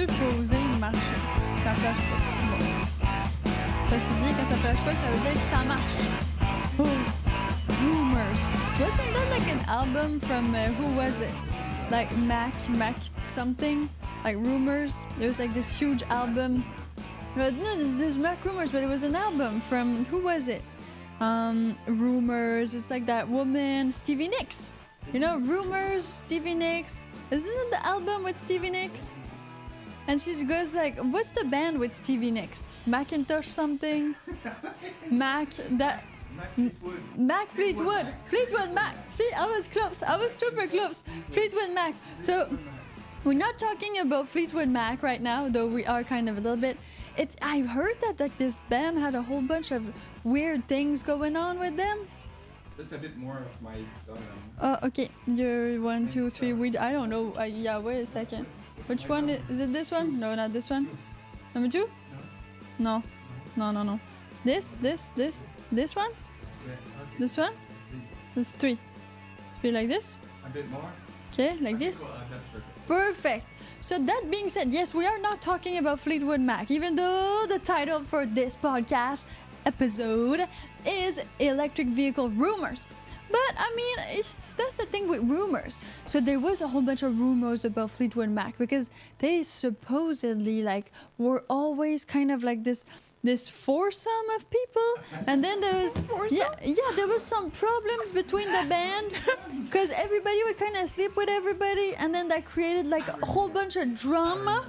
supposé marcher. Ça flash pas. Bon. Ça c'est bien, quand ça flash pas, ça veut dire que ça marche. Oh, Rumours. Wasn't that like an album from, who was it? Like Mac something? Like Rumours? It was like this huge album. But no, this is Mac Rumours, but it was an album from, who was it? Rumours, it's like that woman, Stevie Nicks. You know, Rumours, Stevie Nicks. Isn't it the album with Stevie Nicks? And she goes like, what's the band with Stevie Nicks? Macintosh something? Mac, that... Mac Fleetwood. Fleetwood Mac. See, I was close. I was super close. Fleetwood Mac. So, we're not talking about Fleetwood Mac right now, though we are kind of a little bit. I've heard that like this band had a whole bunch of weird things going on with them. Just a bit more of my okay. You're 1, 2, 3. I don't know. Yeah, wait a second. Which one is it? This one? No, not this one. Number 2? No. No. This one? Yeah, okay. This one? This 3. 3 like this? A bit more. Okay, like this? Perfect. So that being said, yes, we are not talking about Fleetwood Mac, even though the title for this podcast episode is Electric Vehicle Rumors. But, I mean, that's the thing with rumors. So there was a whole bunch of rumors about Fleetwood Mac because they supposedly, like, were always kind of like this foursome of people, and then there was there was some problems between the band because everybody would kind of sleep with everybody, and then that created like a whole bunch of drama,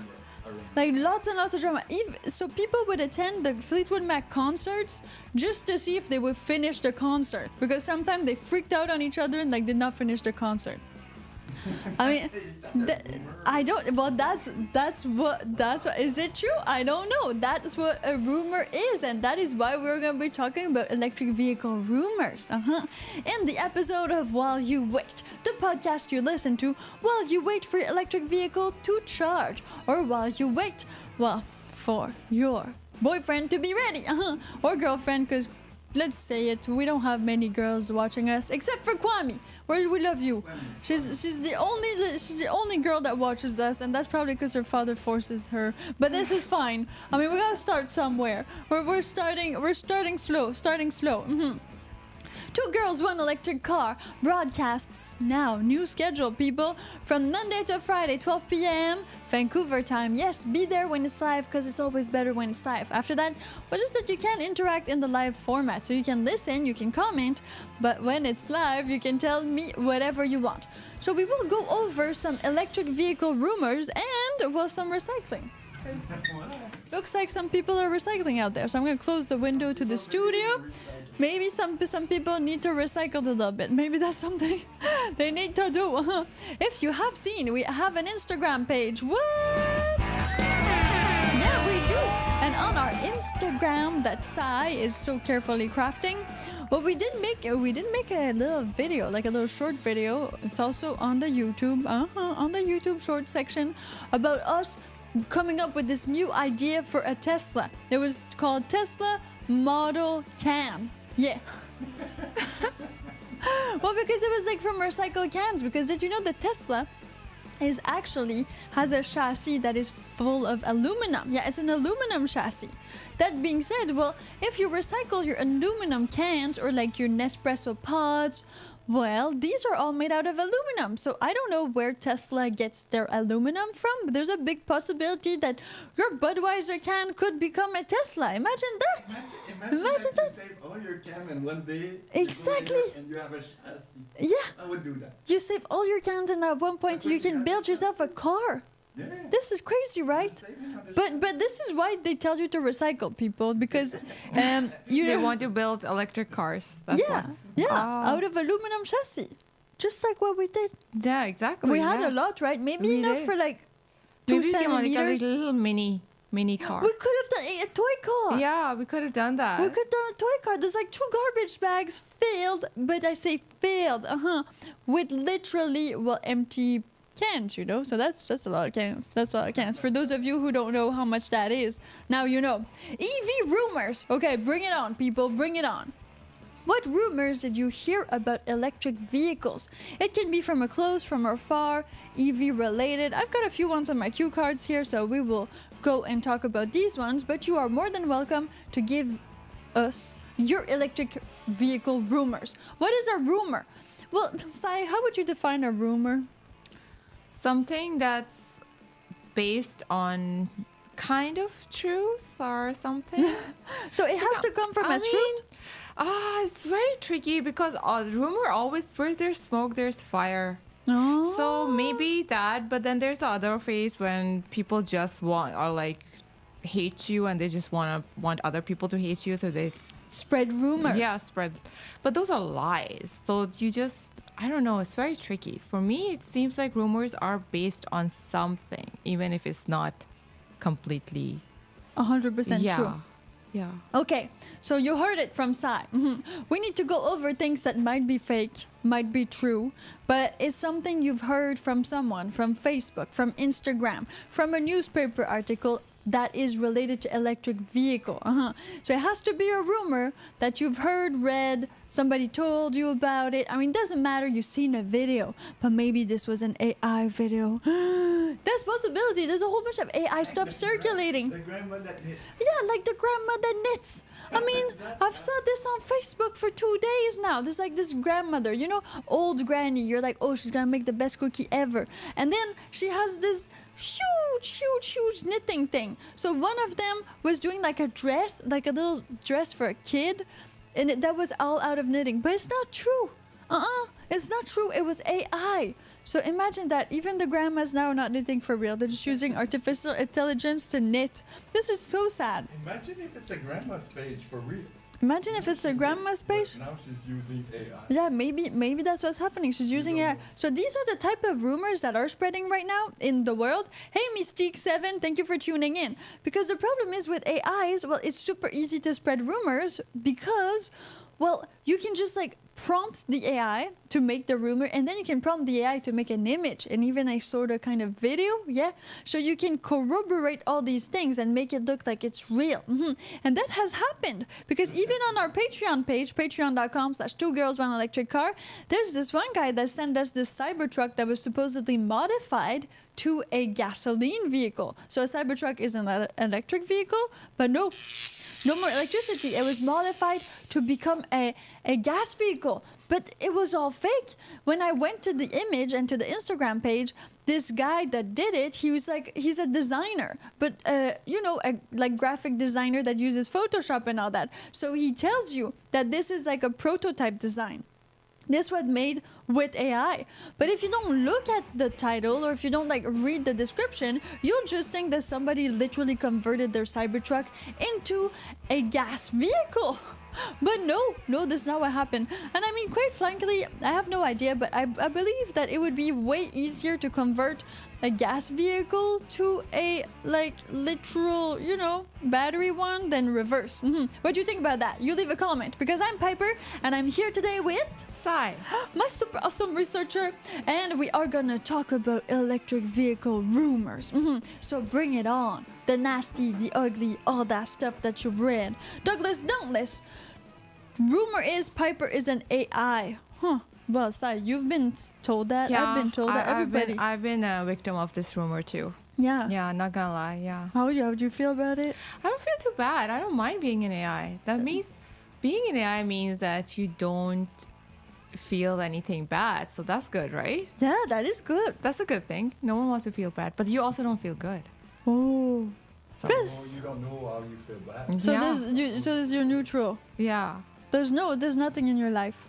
like lots and lots of drama. So people would attend the Fleetwood Mac concerts just to see if they would finish the concert, because sometimes they freaked out on each other and like did not finish the concert. I mean, I don't. Well, that's what. Is it true? I don't know. That's what a rumor is, and that is why we're going to be talking about electric vehicle rumors. In the episode of While You Wait, the podcast you listen to while you wait for your electric vehicle to charge, or while you wait, well, for your boyfriend to be ready, or girlfriend, because. Let's say it, we don't have many girls watching us, except for Kwame. We love you. She's the only girl that watches us, and that's probably because her father forces her. But this is fine. I mean, we gotta start somewhere. We're starting slow. 2 Girls, 1 Electric Car broadcasts now. New schedule, people. From Monday to Friday, 12 p.m. Vancouver time. Yes, be there when it's live, because it's always better when it's live. After that, well, just that you can interact in the live format. So you can listen, you can comment, but when it's live, you can tell me whatever you want. So we will go over some electric vehicle rumors and, well, some recycling. Looks like some people are recycling out there. So I'm going to close the window to the studio. Maybe some people need to recycle a little bit. Maybe that's something they need to do. If you have seen, we have an Instagram page. What? Yeah, we do. And on our Instagram that Sai is so carefully crafting, well, we did make a little video, like a little short video. It's also on the YouTube, on the YouTube short section, about us coming up with this new idea for a Tesla. It was called Tesla Model Can. Yeah. Well, because it was like from recycled cans. Because did you know that Tesla has a chassis that is full of aluminum? Yeah, it's an aluminum chassis. That being said, well, if you recycle your aluminum cans or like your Nespresso pods, well, these are all made out of aluminum. So I don't know where Tesla gets their aluminum from, but there's a big possibility that your Budweiser can could become a Tesla. Imagine that. Imagine that. You save all your can in one day. Exactly. And you have a chassis. Yeah. I would do that. You save all your cans, and at one point you can build yourself a car. Yeah. This is crazy, right? But this is why they tell you to recycle, people, because they want to build electric cars. That's why. Out of aluminum chassis, just like what we did. Yeah, exactly. We had a lot, right? Maybe enough for like 2 Maybe centimeters. Like a little mini car. We could have done a toy car. Yeah, we could have done that. We could have done a toy car. There's like 2 garbage bags filled, but I say filled, with literally, well, empty cans, you know. So that's a lot of cans. That's a lot of cans. For those of you who don't know how much that is, now you know. EV rumors. Okay, bring it on, people. Bring it on. What rumors did you hear about electric vehicles? It can be from a close, from afar, EV related. I've got a few ones on my cue cards here, so we will go and talk about these ones, but you are more than welcome to give us your electric vehicle rumors. What is a rumor? Well, Sai, how would you define a rumor? Something that's based on kind of truth or something. So it has to come from a truth? It's very tricky because rumor always, where there's smoke, there's fire. Oh. So maybe that, but then there's the other phase when people just want or like hate you and they just want other people to hate you, so they Spread rumors. yeah, spread. But those are lies. So you just, I don't know, it's very tricky. For me, it seems like rumors are based on something, even if it's not completely 100% yeah. true. Yeah. Okay, so you heard it from Sai. We need to go over things that might be fake, might be true, but it's something you've heard from someone, from Facebook, from Instagram, from a newspaper article that is related to electric vehicle. So it has to be a rumor that you've heard, read, somebody told you about it. I mean, it doesn't matter, you've seen a video, but maybe this was an AI video. There's possibility. There's a whole bunch of AI stuff circulating. The grandma that knits. Yeah, like the grandma that knits. I mean, I've saw this on Facebook for 2 days now. There's like this grandmother, you know, old granny. You're like, oh, she's gonna make the best cookie ever. And then she has this huge knitting thing. So one of them was doing like a dress, like a little dress for a kid. And that was all out of knitting. But it's not true. It's not true. It was AI. So imagine that even the grandmas now are not knitting for real. They're just using artificial intelligence to knit. This is so sad. Imagine if it's a grandma's page for real. Imagine if it's a grandma's page. But now she's using AI. Yeah, maybe that's what's happening. She's using don't AI. know. So these are the type of rumors that are spreading right now in the world. Hey, Mystique7, thank you for tuning in. Because the problem is with AIs, well, it's super easy to spread rumors because, well, you can just like prompt the AI to make the rumor, and then you can prompt the AI to make an image and even a sort of kind of video. Yeah, so you can corroborate all these things and make it look like it's real. And that has happened because even on our Patreon page, patreon.com/2girls1electric car, there's this one guy that sent us this Cybertruck that was supposedly modified to a gasoline vehicle. So a Cybertruck is an electric vehicle, but no more electricity. It was modified to become a gas vehicle. But it was all fake. When I went to the image and to the Instagram page, this guy that did it, he was like, he's a designer, but you know, a like graphic designer that uses Photoshop and all that. So he tells you that this is like a prototype design. This was made with AI. But if you don't look at the title or if you don't like read the description, you'll just think that somebody literally converted their Cybertruck into a gas vehicle. But no, that's not what happened. And I mean, quite frankly, I have no idea, but I believe that it would be way easier to convert a gas vehicle to a like literal, you know, battery one than reverse. What do you think about that? You leave a comment, because I'm Piper and I'm here today with Sai. my super awesome researcher, and we are gonna talk about electric vehicle rumors. So bring it on. The nasty, the ugly, all that stuff that you've read. Douglas Dauntless. Rumor is Piper is an AI. Well, Sai, you've been told that. I've been told that. Everybody. I've been a victim of this rumor too. Yeah. Yeah, not gonna lie. Yeah. How do you feel about it? I don't feel too bad. I don't mind being an AI. That means being an AI means that you don't feel anything bad. So that's good, right? Yeah, that is good. That's a good thing. No one wants to feel bad, but you also don't feel good. Oh. So, Oh, you don't know how you feel bad. So yeah. this you're neutral. Yeah. There's nothing in your life.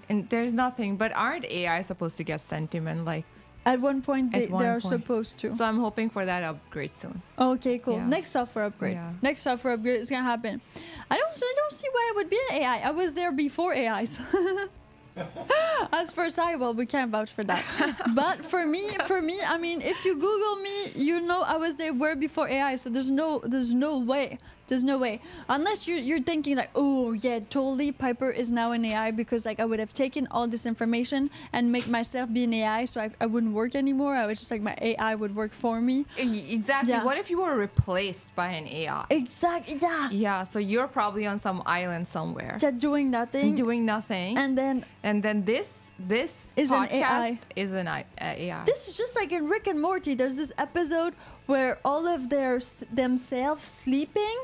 And there's nothing, but aren't AI supposed to get sentiment like? At one point they At one are point. supposed to. So I'm hoping for that upgrade soon. Okay, cool. Yeah. Next software upgrade. Yeah. Next software upgrade is gonna happen. I don't see why it would be an AI. I was there before AIs. As for Sai, well, we can't vouch for that. But for me, I mean, if you Google me, you know I was there where before AI. So there's no way. There's no way. Unless you're thinking like, oh yeah, totally Piper is now an AI because like I would have taken all this information and make myself be an AI so I wouldn't work anymore. I was just like my AI would work for me. Exactly. Yeah. What if you were replaced by an AI? Exactly. Yeah. Yeah, so you're probably on some island somewhere. Yeah, doing nothing. Doing nothing. And then this Is an podcast AI. is an AI. this is just like in Rick and Morty. There's this episode where all of themselves sleeping.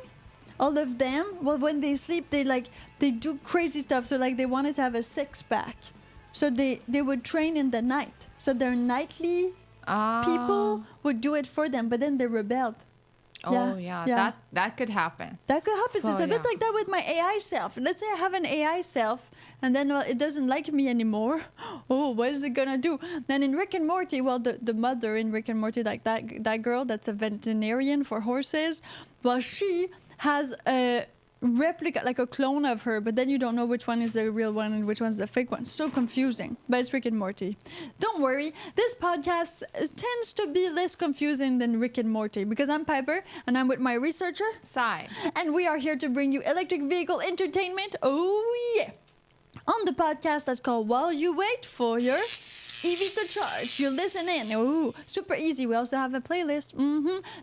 All of them, well, when they sleep, they do crazy stuff. So like they wanted to have a six-pack, so they would train in the night. So their nightly people would do it for them, but then they rebelled. Oh yeah. That could happen. That could happen. So So, it's a bit yeah. like that with my AI self. Let's say I have an AI self, and then it doesn't like me anymore. Oh, what is it gonna do? Then in Rick and Morty, well, the mother in Rick and Morty, like that girl that's a veterinarian for horses, well, she has a replica, like a clone of her, but then you don't know which one is the real one and which one's the fake one. So confusing. But it's Rick and Morty. Don't worry, this podcast tends to be less confusing than Rick and Morty because I'm Piper and I'm with my researcher, Sai. and we are here to bring you electric vehicle entertainment. Oh yeah! On the podcast that's called While You Wait for Your EV to Charge. You listen in. Ooh, super easy. We also have a playlist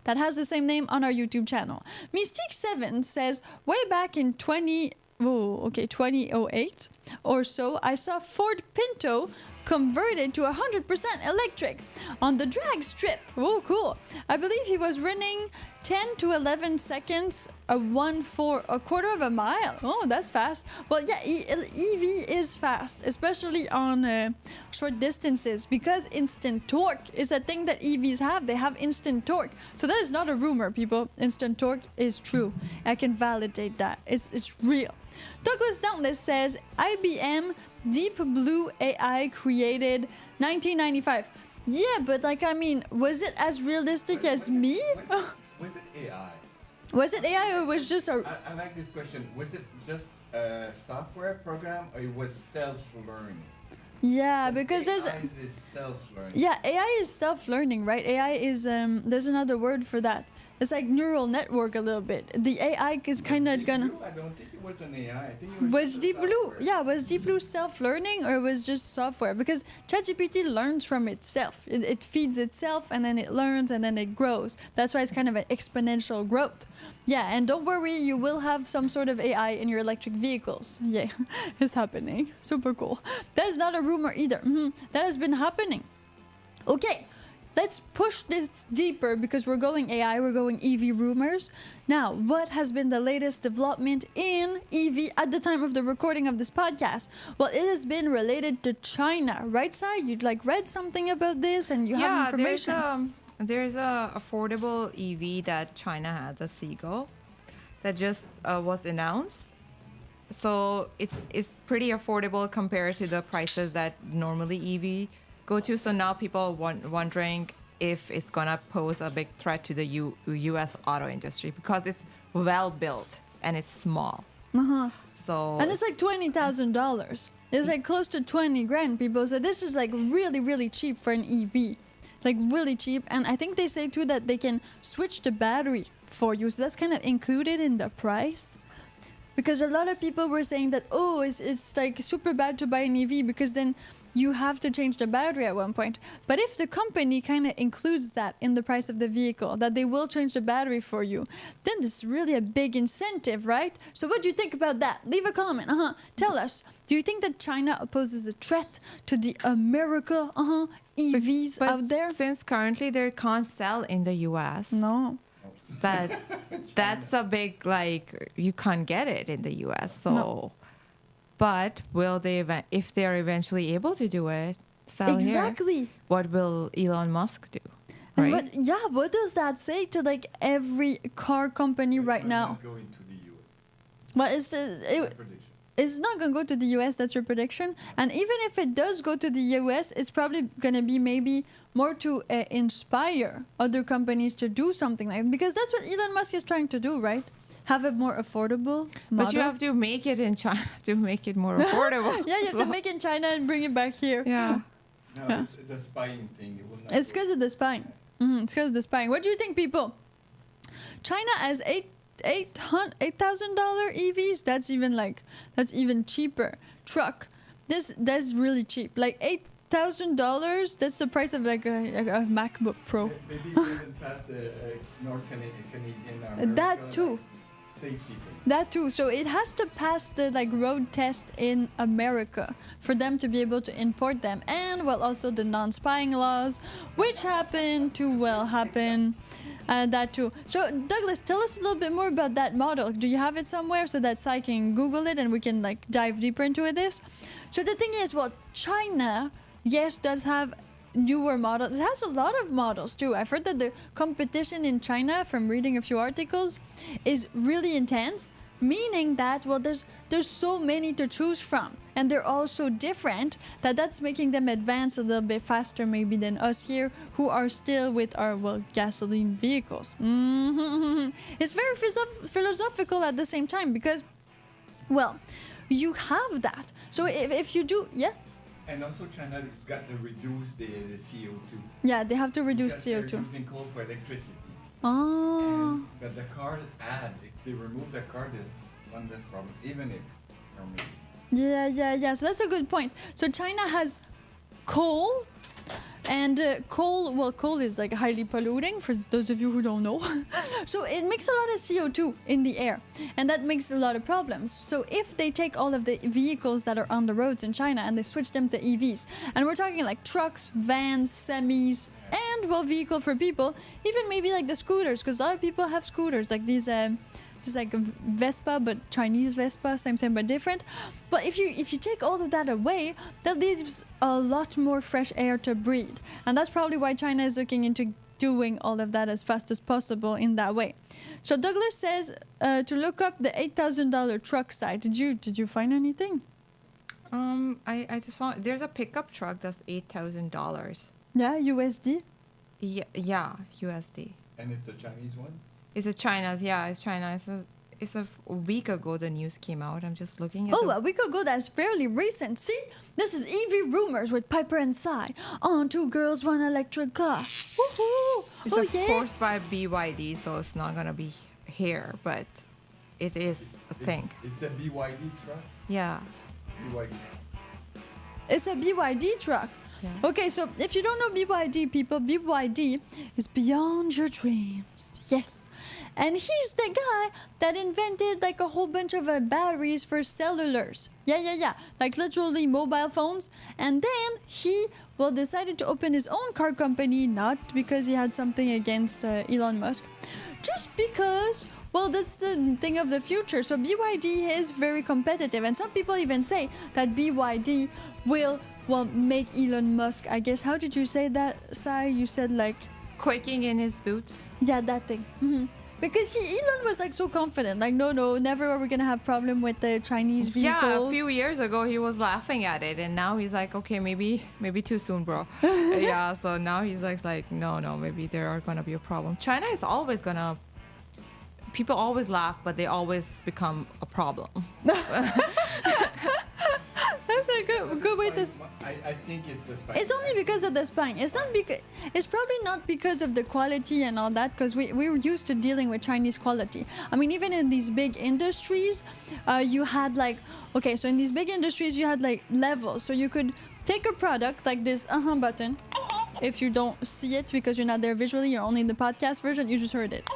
that has the same name on our YouTube channel. Mystique7 says, way back in 2008 or so, I saw Ford Pinto converted to 100% electric on the drag strip. Oh, cool. I believe he was running 10 to 11 seconds, a quarter of a mile. Oh, that's fast. Well, yeah, EV is fast, especially on short distances because instant torque is a thing that EVs have. They have instant torque. So that is not a rumor, people. Instant torque is true. I can validate that. It's real. Douglas Dauntless says, IBM Deep Blue AI created 1995. Yeah, but like, I mean, was it as realistic as me? Was it AI? Was it AI or was just a... I like this question. Was it just a software program or it was self-learning? Yeah, because AI there's... is self-learning. Yeah, AI is self-learning, right? AI is, there's another word for that. It's like neural network a little bit. The AI is kind of Deep gonna... Blue, I don't think it was an AI. I think it was Was just a Deep Blue, software. yeah, was Deep Blue self-learning or was just software? Because ChatGPT learns from itself. It feeds itself and then it learns and then it grows. That's why it's kind of an exponential growth. Yeah, and don't worry, you will have some sort of AI in your electric vehicles. Yeah, it's happening. Super cool. That is not a rumor either. That has been happening. Okay. Let's push this deeper because we're going AI, we're going EV rumors. Now, what has been the latest development in EV at the time of the recording of this podcast? Well, it has been related to China, right, Sai? You'd like read something about this and you have information. There's a affordable EV that China has, a Seagull, that just was announced. So it's pretty affordable compared to the prices that normally EV go to. So now people are wondering if it's gonna pose a big threat to the U.S. auto industry because it's well built and it's small. So And it's like $20,000. It's like close to 20 grand, people. So this is like really, really cheap for an EV. Like really cheap. And I think they say too that they can switch the battery for you. So that's kind of included in the price. Because a lot of people were saying that, oh, it's like super bad to buy an EV because then you have to change the battery at one point. But if the company kind of includes that in the price of the vehicle, that they will change the battery for you, then this is really a big incentive, right? So what do you think about that? Leave a comment. Tell us. Do you think that China poses a threat to the America EVs but out there? since currently they can't sell in the U.S. No. That's a big, like, you can't get it in the U.S. So, No. But will they, if they are eventually able to do it, sell here? Exactly. What will Elon Musk do? And Right? what does that say to like every car company right It now? might go into the US. Well, My prediction. it's not going to go to the US, that's your prediction. And even if it does go to the US, it's probably going to be maybe more to inspire other companies to do something like that. Because that's what Elon Musk is trying to do, right? have a more affordable model. But you have to make it in China to make it more affordable. Yeah, you have to make it in China and bring it back here. Yeah. No, Yeah. it's the spying thing. It will not It's work. because of the spine. It's because of the spine. What do you think, people? China has $8,000 EVs. That's even cheaper. Truck. That's really cheap. Like $8,000. That's the price of like a MacBook Pro. Maybe it didn't pass the Canadian or American, That too. like, safety thing. That too. So it has to pass the like road test in America for them to be able to import them, and well, also the non-spying laws, which happen to happen. That too. So Douglas, tell us a little bit more about that model. Do you have it somewhere so that I can Google it and we can like dive deeper into this? So the thing is, well, China, yes, does have newer models. It has a lot of models too. I've heard that the competition in China, from reading a few articles, is really intense, meaning that well, there's so many to choose from, and they're all so different that's making them advance a little bit faster maybe than us here, who are still with our gasoline vehicles. It's very philosophical at the same time, because well, you have that. So if you do, yeah. And also China has got to reduce the CO2. Yeah, they have to reduce Because CO2. They're using coal for electricity. Oh. But the car if they remove the car, there's one less problem, even if Yeah. So that's a good point. So China has coal, and coal is like highly polluting for those of you who don't know. So it makes a lot of CO2 in the air, and that makes a lot of problems. So if they take all of the vehicles that are on the roads in China and they switch them to EVs, and we're talking like trucks, vans, semis, and vehicle for people, even maybe like the scooters, because a lot of people have scooters like these just like a Vespa, but Chinese Vespa, same but different. But if you take all of that away, that leaves a lot more fresh air to breathe, and that's probably why China is looking into doing all of that as fast as possible in that way. So Douglas says to look up the $8,000 truck site. Did you find anything? I just saw there's a pickup truck that's $8,000. Yeah, USD. Yeah, USD. and it's a Chinese one. It's China. It's a week ago the news came out. I'm just looking at. A week ago, that's fairly recent. See, this is EV Rumours with Piper and Cy on Two Girls, One Electric Car. Woohoo! It's forced by BYD, so it's not gonna be here, but it is a thing. It's a BYD truck. Yeah. BYD. It's a BYD truck. Yeah. Okay, so if you don't know BYD, people, BYD is beyond your dreams. Yes. And he's the guy that invented like a whole bunch of batteries for cellulars. Yeah. Like literally mobile phones. And then he decided to open his own car company, not because he had something against Elon Musk, just because, that's the thing of the future. So BYD is very competitive. And some people even say that BYD will make Elon Musk, I guess. How did you say that, Sai? You said like... Quaking in his boots. Yeah, that thing. Mm-hmm. Because Elon was like so confident. Like, no, never are we going to have problem with the Chinese vehicles. Yeah, a few years ago he was laughing at it. And now he's like, okay, maybe too soon, bro. Yeah, so now he's like, no, maybe there are going to be a problem. China is always going to... People always laugh, but they always become a problem. That's a good way to... I think it's the spine. It's only because of the spine. It's not because... It's probably not because of the quality and all that, because we're used to dealing with Chinese quality. I mean, even in these big industries, you had like... Okay, so in these big industries, you had like levels. So you could take a product like this button. If you don't see it because you're not there visually, you're only in the podcast version, you just heard it.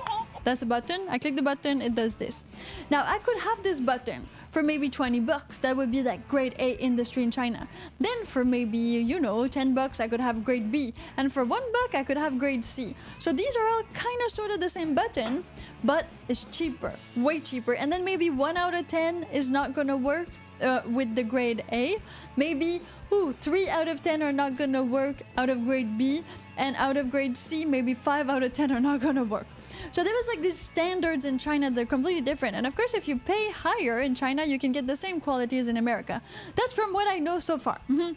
That's a button. I click the button, it does this. Now, I could have this button for maybe $20. That would be like grade A industry in China. Then for maybe, $10, I could have grade B. And for $1, I could have grade C. So these are all kind of sort of the same button, but it's cheaper, way cheaper. And then maybe 1 out of 10 is not going to work with the grade A. Maybe 3 out of 10 are not going to work out of grade B. And out of grade C, maybe 5 out of 10 are not going to work. So there was like these standards in China that are completely different. And of course, if you pay higher in China, you can get the same quality as in America. That's from what I know so far. Mm-hmm.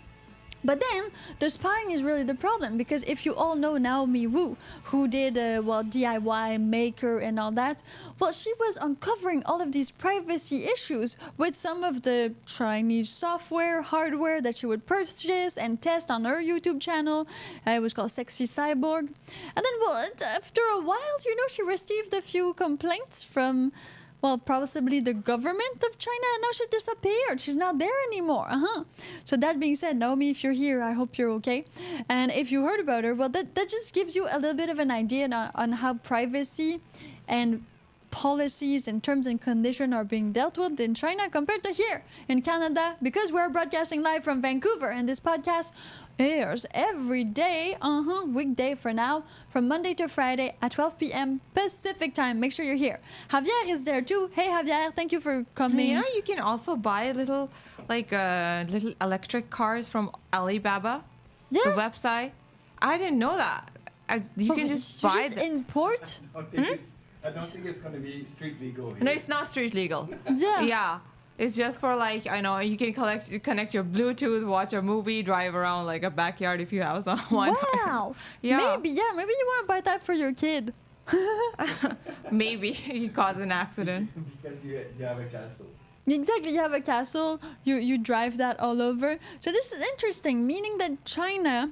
But then the spying is really the problem, because if you all know Naomi Wu, who did DIY Maker and all that, well, she was uncovering all of these privacy issues with some of the Chinese software, hardware that she would purchase and test on her YouTube channel. It was called Sexy Cyborg. And then, well, after a while, you know, she received a few complaints from, well, probably the government of China, and now she disappeared. She's not there anymore. So that being said, Naomi, if you're here, I hope you're okay. And if you heard about her, well, that just gives you a little bit of an idea on how privacy and policies and terms and conditions are being dealt with in China compared to here in Canada, because we're broadcasting live from Vancouver, and this podcast airs every day, weekday for now, from Monday to Friday at 12 p.m. Pacific time. Make sure you're here. Javier is there too. Hey Javier, thank you for coming. You know, you can also buy little electric cars from Alibaba, the website. I didn't know that. You can just buy them. Import? I don't think it's going to be street legal here. No, it's not street legal. Yeah. Yeah. It's just for, like, I know, you can connect your Bluetooth, watch a movie, drive around like a backyard if you have someone. Wow. Yeah. Maybe you want to buy that for your kid. Maybe you cause an accident. Because you have a castle. Exactly, you have a castle, you drive that all over. So this is interesting, meaning that China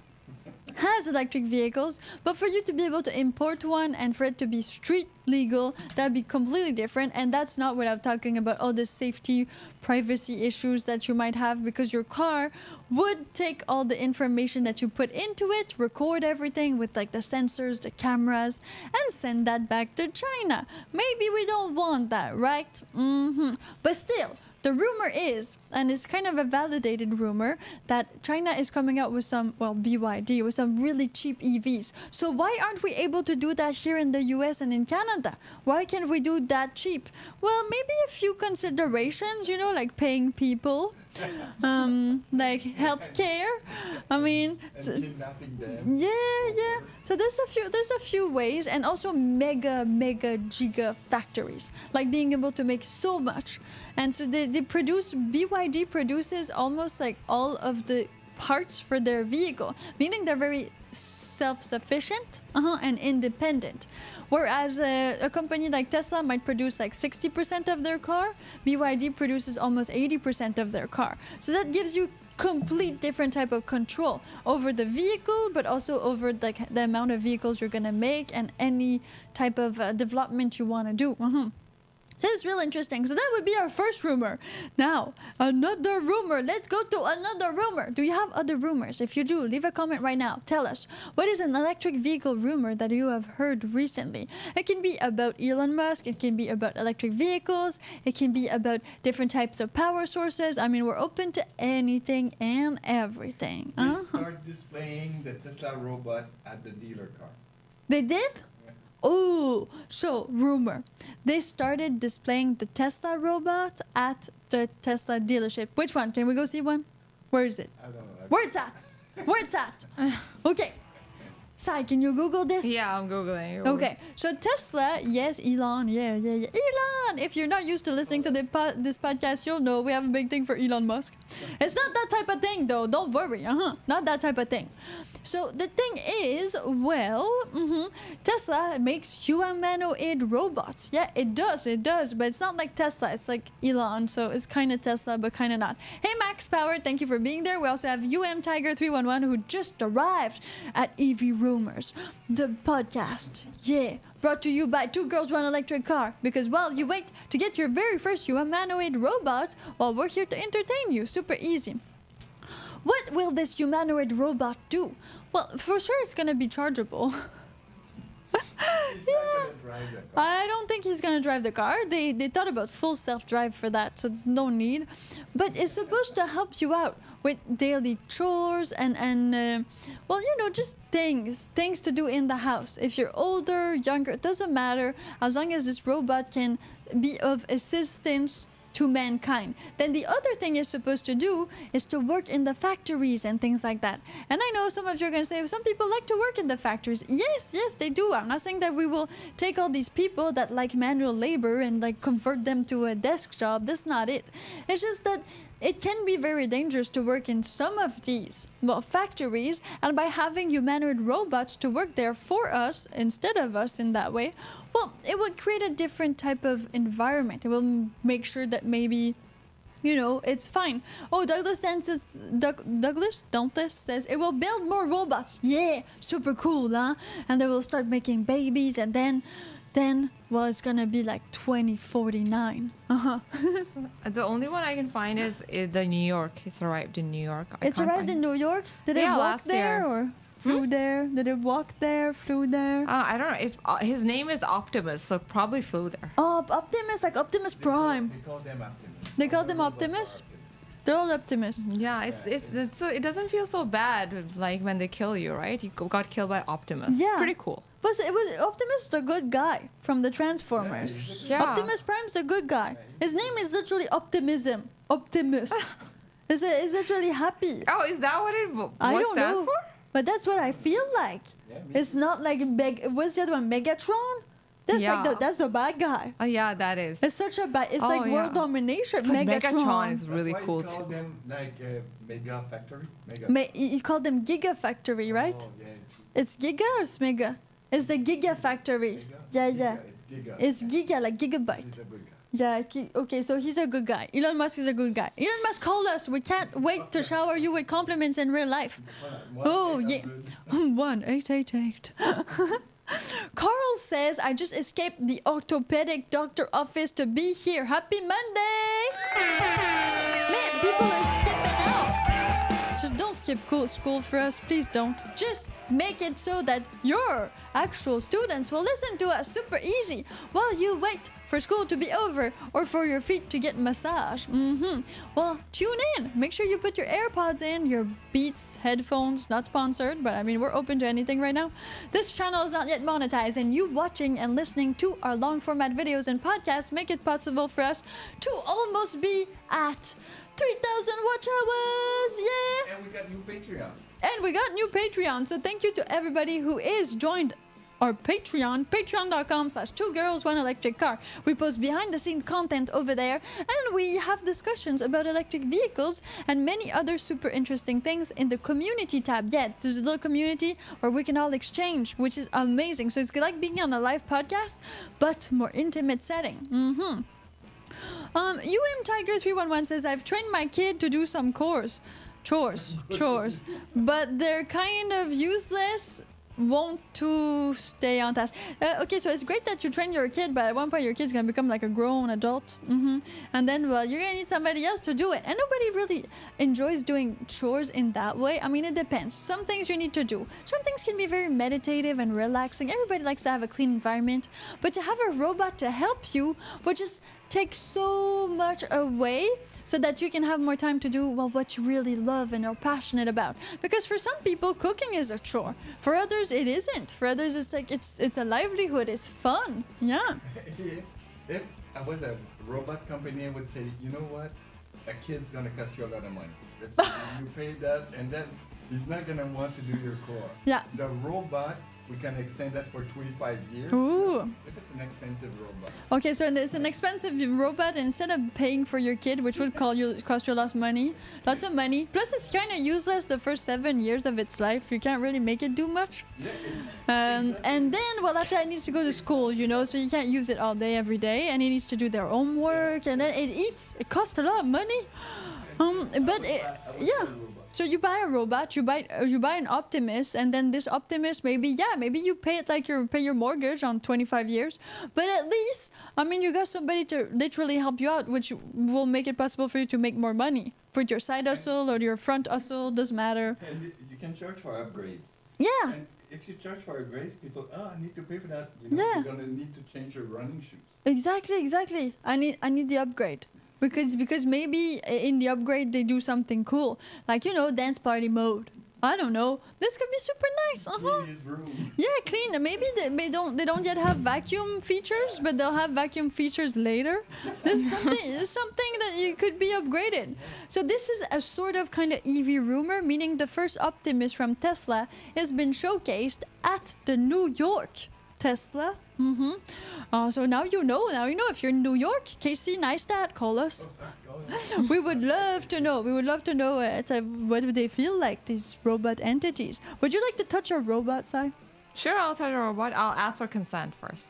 has electric vehicles, but for you to be able to import one and for it to be street legal, that'd be completely different. And that's not without talking about all the safety, privacy issues that you might have, because your car would take all the information that you put into it, record everything with like the sensors, the cameras, and send that back to China. Maybe we don't want that, right? But still, the rumor is, and it's kind of a validated rumor, that China is coming out with some, well, BYD, with some really cheap EVs. So why aren't we able to do that here in the US and in Canada? Why can't we do that cheap? Well, maybe a few considerations, you know, like paying people, like healthcare. I mean, and kidnapping them. yeah. So there's a few ways, and also mega giga factories, like being able to make so much. And so they produce, BYD produces almost like all of the parts for their vehicle, meaning they're very self-sufficient and independent. Whereas a company like Tesla might produce like 60% of their car, BYD produces almost 80% of their car. So that gives you complete different type of control over the vehicle, but also over like the amount of vehicles you're gonna make and any type of development you want to do. So it's real interesting. So that would be our first rumor. Now, another rumor. Let's go to another rumor. Do you have other rumors? If you do, leave a comment right now. Tell us, what is an electric vehicle rumor that you have heard recently? It can be about Elon Musk. It can be about electric vehicles. It can be about different types of power sources. I mean, we're open to anything and everything. They start displaying the Tesla robot at the dealer car. They did? Oh, so rumor. They started displaying the Tesla robot at the Tesla dealership. Which one? Can we go see one? Where is it? I don't know. Where's that? Where's that? Okay. Sai, can you Google this? Yeah, I'm Googling. Okay, so Tesla, yes, Elon, yeah. Elon! If you're not used to listening to this podcast, you'll know we have a big thing for Elon Musk. It's not that type of thing, though. Don't worry. Not that type of thing. So the thing is, well, Tesla makes humanoid robots. Yeah, it does, but it's not like Tesla. It's like Elon, so it's kind of Tesla, but kind of not. Hey, Max Power, thank you for being there. We also have Tiger 311 who just arrived at EV Rumours, the podcast. Yeah, brought to you by Two Girls One Electric Car. Because while you wait to get your very first humanoid robot, well, we're here to entertain you. Super easy. What will this humanoid robot do? Well, for sure it's gonna be chargeable. He's not gonna drive the car. I don't think he's gonna drive the car. They thought about full self-drive for that, so there's no need. But it's supposed to help you out with daily chores and well, you know, just things to do in the house. If you're older, younger, it doesn't matter, as long as this robot can be of assistance to mankind. Then the other thing it's supposed to do is to work in the factories and things like that. And I know some of you are going to say, some people like to work in the factories. Yes, they do. I'm not saying that we will take all these people that like manual labor and like convert them to a desk job. That's not it. It's just that it can be very dangerous to work in some of these factories, and by having humanoid robots to work there for us instead of us in that way, well, it will create a different type of environment. It will make sure that maybe, you know, it's fine. Oh, Douglas Dantes says it will build more robots. Yeah, super cool, huh? And they will start making babies, and then well, it's gonna be like 2049. The only one I can find is the New York. It's arrived in New York. It's arrived in New York? Did it walk last there year. or flew there? Did it walk there, flew there? I don't know. It's his name is Optimus, so probably flew there. Oh, Optimus, like Optimus Prime. They call them Optimus. They call All them the robots Optimus? are Optimus. They're all Optimus. Yeah, it's so it doesn't feel so bad like when they kill you, right? You got killed by Optimus. Yeah. It's pretty cool. But it was Optimus, the good guy from the Transformers. Yeah. Optimus Prime's the good guy. His name is literally Optimism. Optimus. is literally happy. Oh, is that what it I what don't stands know. for? But that's what I feel like. Yeah, me It's not like what's the other one? Megatron? That's Yeah. that's the bad guy. Oh yeah, that is. It's such a bad. It's Oh, like world yeah. domination. 'Cause Megatron. Megatron is That's really why cool you call too. them like Mega Factory. Mega. You call them Gigafactory, right? Oh, yeah. It's Giga or Smega? It's the Gigafactories. Giga? Yeah, Giga, yeah. It's Giga. It's Giga, like gigabyte. He's a good guy. Yeah, okay, so he's a good guy. Elon Musk is a good guy. Elon Musk called us. We can't wait to shower you with compliments in real life. Oh, yeah. 1888. Carl says, I just escaped the orthopedic doctor office to be here. Happy Monday! Man, people are skipping out. Just don't skip school for us. Please don't. Just make it so that your actual students will listen to us super easy while you wait for school to be over or for your feet to get massage. Well, tune in. Make sure you put your AirPods in, your Beats headphones, not sponsored, but I mean, we're open to anything right now. This channel is not yet monetized, and you watching and listening to our long format videos and podcasts make it possible for us to almost be at 3,000 watch hours. Yeah. And we got new Patreon. And we got new Patreon, so thank you to everybody who is joined our Patreon, patreon.com/2girls1electric car. We post behind the scenes content over there, and we have discussions about electric vehicles and many other super interesting things in the community tab. Yeah, there's a little community where we can all exchange, which is amazing. So it's like being on a live podcast, but more intimate setting. Tiger311 says, I've trained my kid to do some chores, but they're kind of useless. Want to stay on task. Okay, so it's great that you train your kid, but at one point your kid's gonna become like a grown adult. And then, well, you're gonna need somebody else to do it. And nobody really enjoys doing chores in that way. I mean, it depends. Some things you need to do. Some things can be very meditative and relaxing. Everybody likes to have a clean environment. But to have a robot to help you would just take so much away so that you can have more time to do, well, what you really love and are passionate about. Because for some people, cooking is a chore. For others, it isn't. For others, it's like it's a livelihood. It's fun. Yeah. If I was a robot company, I would say, you know what? A kid's gonna cost you a lot of money. You pay that, and then he's not gonna want to do your core. Yeah. The robot, we can extend that for 25 years. Ooh. If it's an expensive robot. Okay, so it's an expensive robot. Instead of paying for your kid, which would cost you lots of money. Plus, it's kind of useless the first 7 years of its life. You can't really make it do much. Yeah, And then, well, after that, it needs to go to school, you know, so you can't use it all day, every day. And it needs to do their homework, and then it costs a lot of money. Yeah. So you buy a robot, you buy an Optimus, and then this Optimus, maybe you pay it like you pay your mortgage on 25 years. But at least, I mean, you got somebody to literally help you out, which will make it possible for you to make more money. With your side hustle or your front hustle, doesn't matter. And you can charge for upgrades. Yeah. And if you charge for upgrades, people, I need to pay for that. You know, Yeah. You're gonna need to change your running shoes. Exactly. I need the upgrade. Because maybe in the upgrade they do something cool, like, you know, dance party mode. I don't know. This could be super nice. Clean his room. Yeah, clean. Maybe they don't yet have vacuum features, but they'll have vacuum features later. There's something that you could be upgraded. So this is a sort of kind of EV rumor, meaning the first Optimus from Tesla has been showcased at the New York Tesla. Mm-hmm. So now you know. Now you know. If you're in New York, Casey Neistat, call us. We would love to know. We would love to know what do they feel like, these robot entities. Would you like to touch a robot, Sai? Sure, I'll touch a robot. I'll ask for consent first.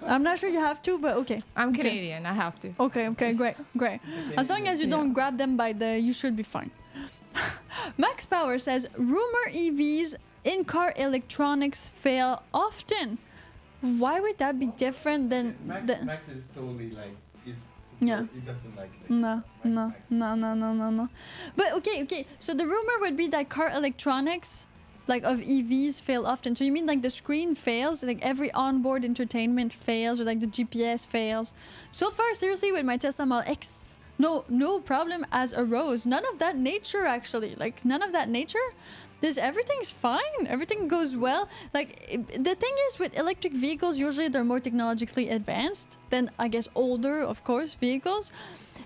I'm not sure you have to, but okay. I'm Canadian. I have to. Okay, great. As long as you don't grab them you should be fine. Max Power says, rumor EVs in-car electronics fail often. Why would that be different than... Max is totally like... He doesn't like it. No. But okay. So the rumor would be that car electronics, like of EVs, fail often. So you mean like the screen fails, like every onboard entertainment fails, or like the GPS fails. So far, seriously, with my Tesla Model X, no problem has arose. None of that nature, actually. Like none of that nature. Everything's fine. Everything goes well. Like the thing is, with electric vehicles, usually they're more technologically advanced than, I guess, older, of course, vehicles.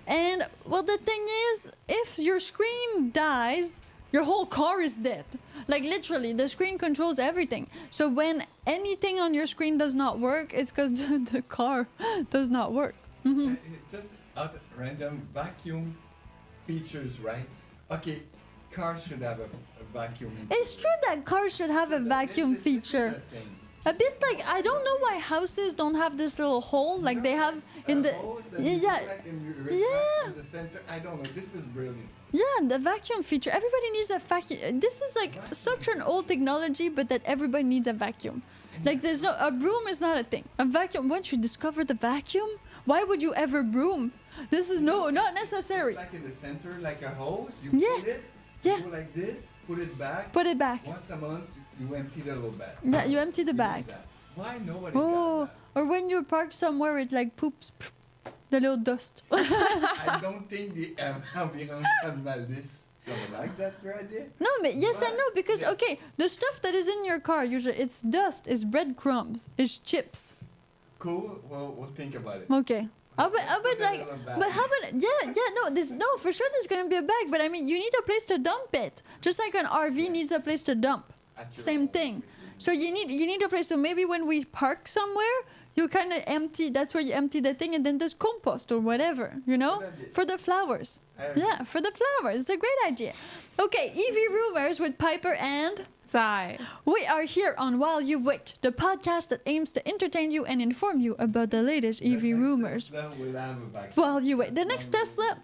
And well, the thing is, if your screen dies, your whole car is dead. Like literally, the screen controls everything. So when anything on your screen does not work, it's because the car does not work. Mm-hmm. Just out random vacuum features, right? Okay, cars should have a vacuum. It's true that cars should have a vacuum feature. A bit like, I don't know why houses don't have this little hole like they have in the... In the center. I don't know. This is brilliant. Yeah, the vacuum feature. Everybody needs a vacuum. This is like such an old technology, but that everybody needs a vacuum. Like there's no... A broom is not a thing. A vacuum, once you discover the vacuum, why would you ever broom? This is not necessary. Like in the center, like a hose, you put it, you go like this, put it back. Put it back. Once a month, you empty the little bag. Yeah, you empty the bag. Why nobody got that? Or when you park somewhere, it like poops the little dust. I don't think the environmentalists don't like that idea. No, but yes and no, because okay, the stuff that is in your car usually it's dust, it's breadcrumbs, it's chips. Cool. Well, we'll think about it. Okay. But how about for sure there's gonna be a bag, but I mean you need a place to dump it, just like an RV needs a place to dump. Same thing. So you need a place. So maybe when we park somewhere, you kind of empty. That's where you empty the thing, and then there's compost or whatever, for the flowers. Yeah, for the flowers. It's a great idea. Okay, EV rumors with Piper and Sai. We are here on While You Wait, the podcast that aims to entertain you and inform you about the latest EV rumors. While you wait, the next Tesla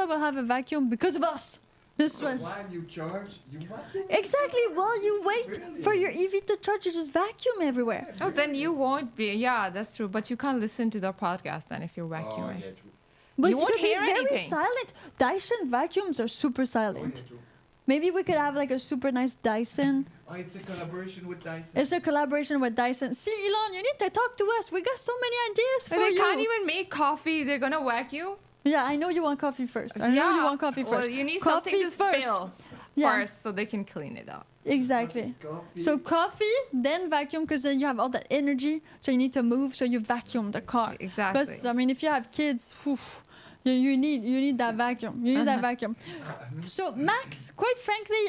will have a vacuum because of us. This one. While you charge, you vacuum? Exactly. While you wait for your EV to charge, you just vacuum everywhere. Oh, then you won't be. Yeah, that's true. But you can't listen to the podcast then if you're vacuuming. Yeah, true. But you won't hear very anything. Silent. Dyson vacuums are super silent. True. Maybe we could have like a super nice Dyson. Oh, it's a collaboration with Dyson. It's a collaboration with Dyson. See, Elon, you need to talk to us. We got so many ideas for you. They can't even make coffee. They're gonna vacuum. Yeah, I know you want coffee first. I know you want coffee first. Well, you need coffee something to spill first so they can clean it up. Exactly. So coffee, then vacuum, because then you have all that energy. So you need to move, so you vacuum the car. Exactly. Plus, I mean, if you have kids, you need that vacuum. You need that vacuum. So Max, quite frankly,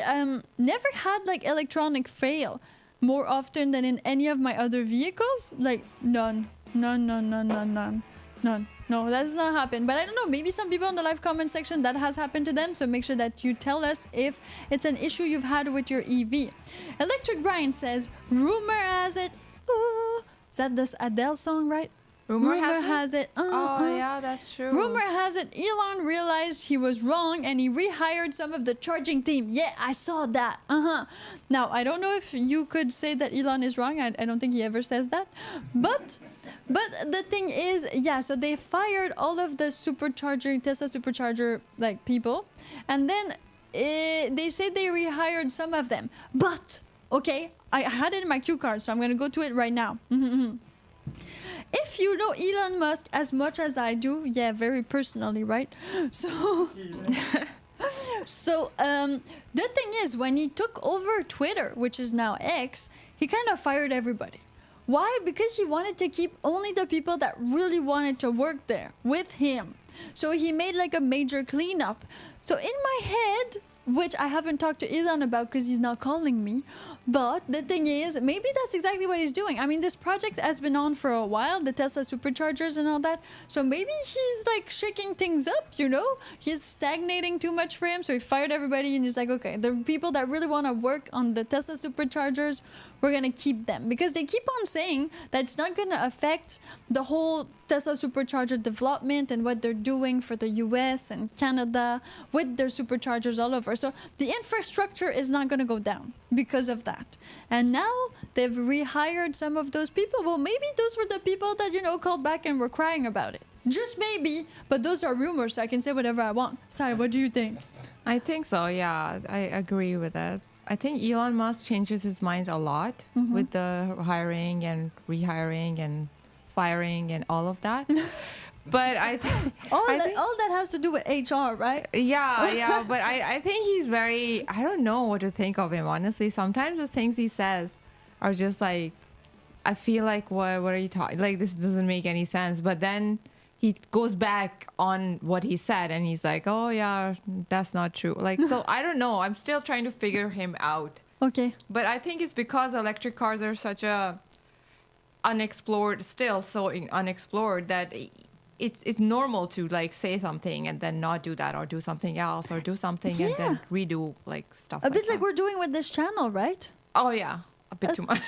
never had like electronic fail more often than in any of my other vehicles. Like none. No, that does not happen. But I don't know, maybe some people in the live comment section that has happened to them. So make sure that you tell us if it's an issue you've had with your EV. Electric Brian says, rumor has it. Is that this Adele song, right? Rumor has it. Oh, yeah, that's true. Rumor has it Elon realized he was wrong and he rehired some of the charging team. Yeah, I saw that. Now, I don't know if you could say that Elon is wrong. I don't think he ever says that. But the thing is, yeah, so they fired all of the Tesla supercharger like people. And then they say they rehired some of them. But, okay, I had it in my cue card, so I'm going to go to it right now. If you know Elon Musk as much as I do, yeah, very personally, right? So, the thing is, when he took over Twitter, which is now X, he kind of fired everybody. Why? Because he wanted to keep only the people that really wanted to work there with him. So he made like a major cleanup. So in my head, which I haven't talked to Elon about because he's not calling me. But the thing is, maybe that's exactly what he's doing. I mean, this project has been on for a while, the Tesla superchargers and all that. So maybe he's like shaking things up, you know? He's stagnating too much for him. So he fired everybody and he's like, okay, the people that really want to work on the Tesla superchargers, we're going to keep them. Because they keep on saying that it's not going to affect the whole Tesla supercharger development and what they're doing for the US and Canada with their superchargers all over. So the infrastructure is not going to go down because of that. And now they've rehired some of those people. Well, maybe those were the people that, you know, called back and were crying about it. Just maybe, but those are rumors, so I can say whatever I want. Sai, what do you think? I think so, yeah. I agree with that. I think Elon Musk changes his mind a lot with the hiring and rehiring and firing and all of that. But I think all that has to do with HR, right? Yeah. But I think he's very, I don't know what to think of him, honestly. Sometimes the things he says are just like, I feel like, what are you talking? Like, this doesn't make any sense. But then he goes back on what he said and he's like, oh yeah, that's not true. Like, so I don't know. I'm still trying to figure him out. Okay. But I think it's because electric cars are such a unexplored, still so unexplored, that it's normal to like say something and then not do that or do something else or do something and then redo like stuff. A bit that. like we're doing with this channel, right? Oh yeah. A bit too much.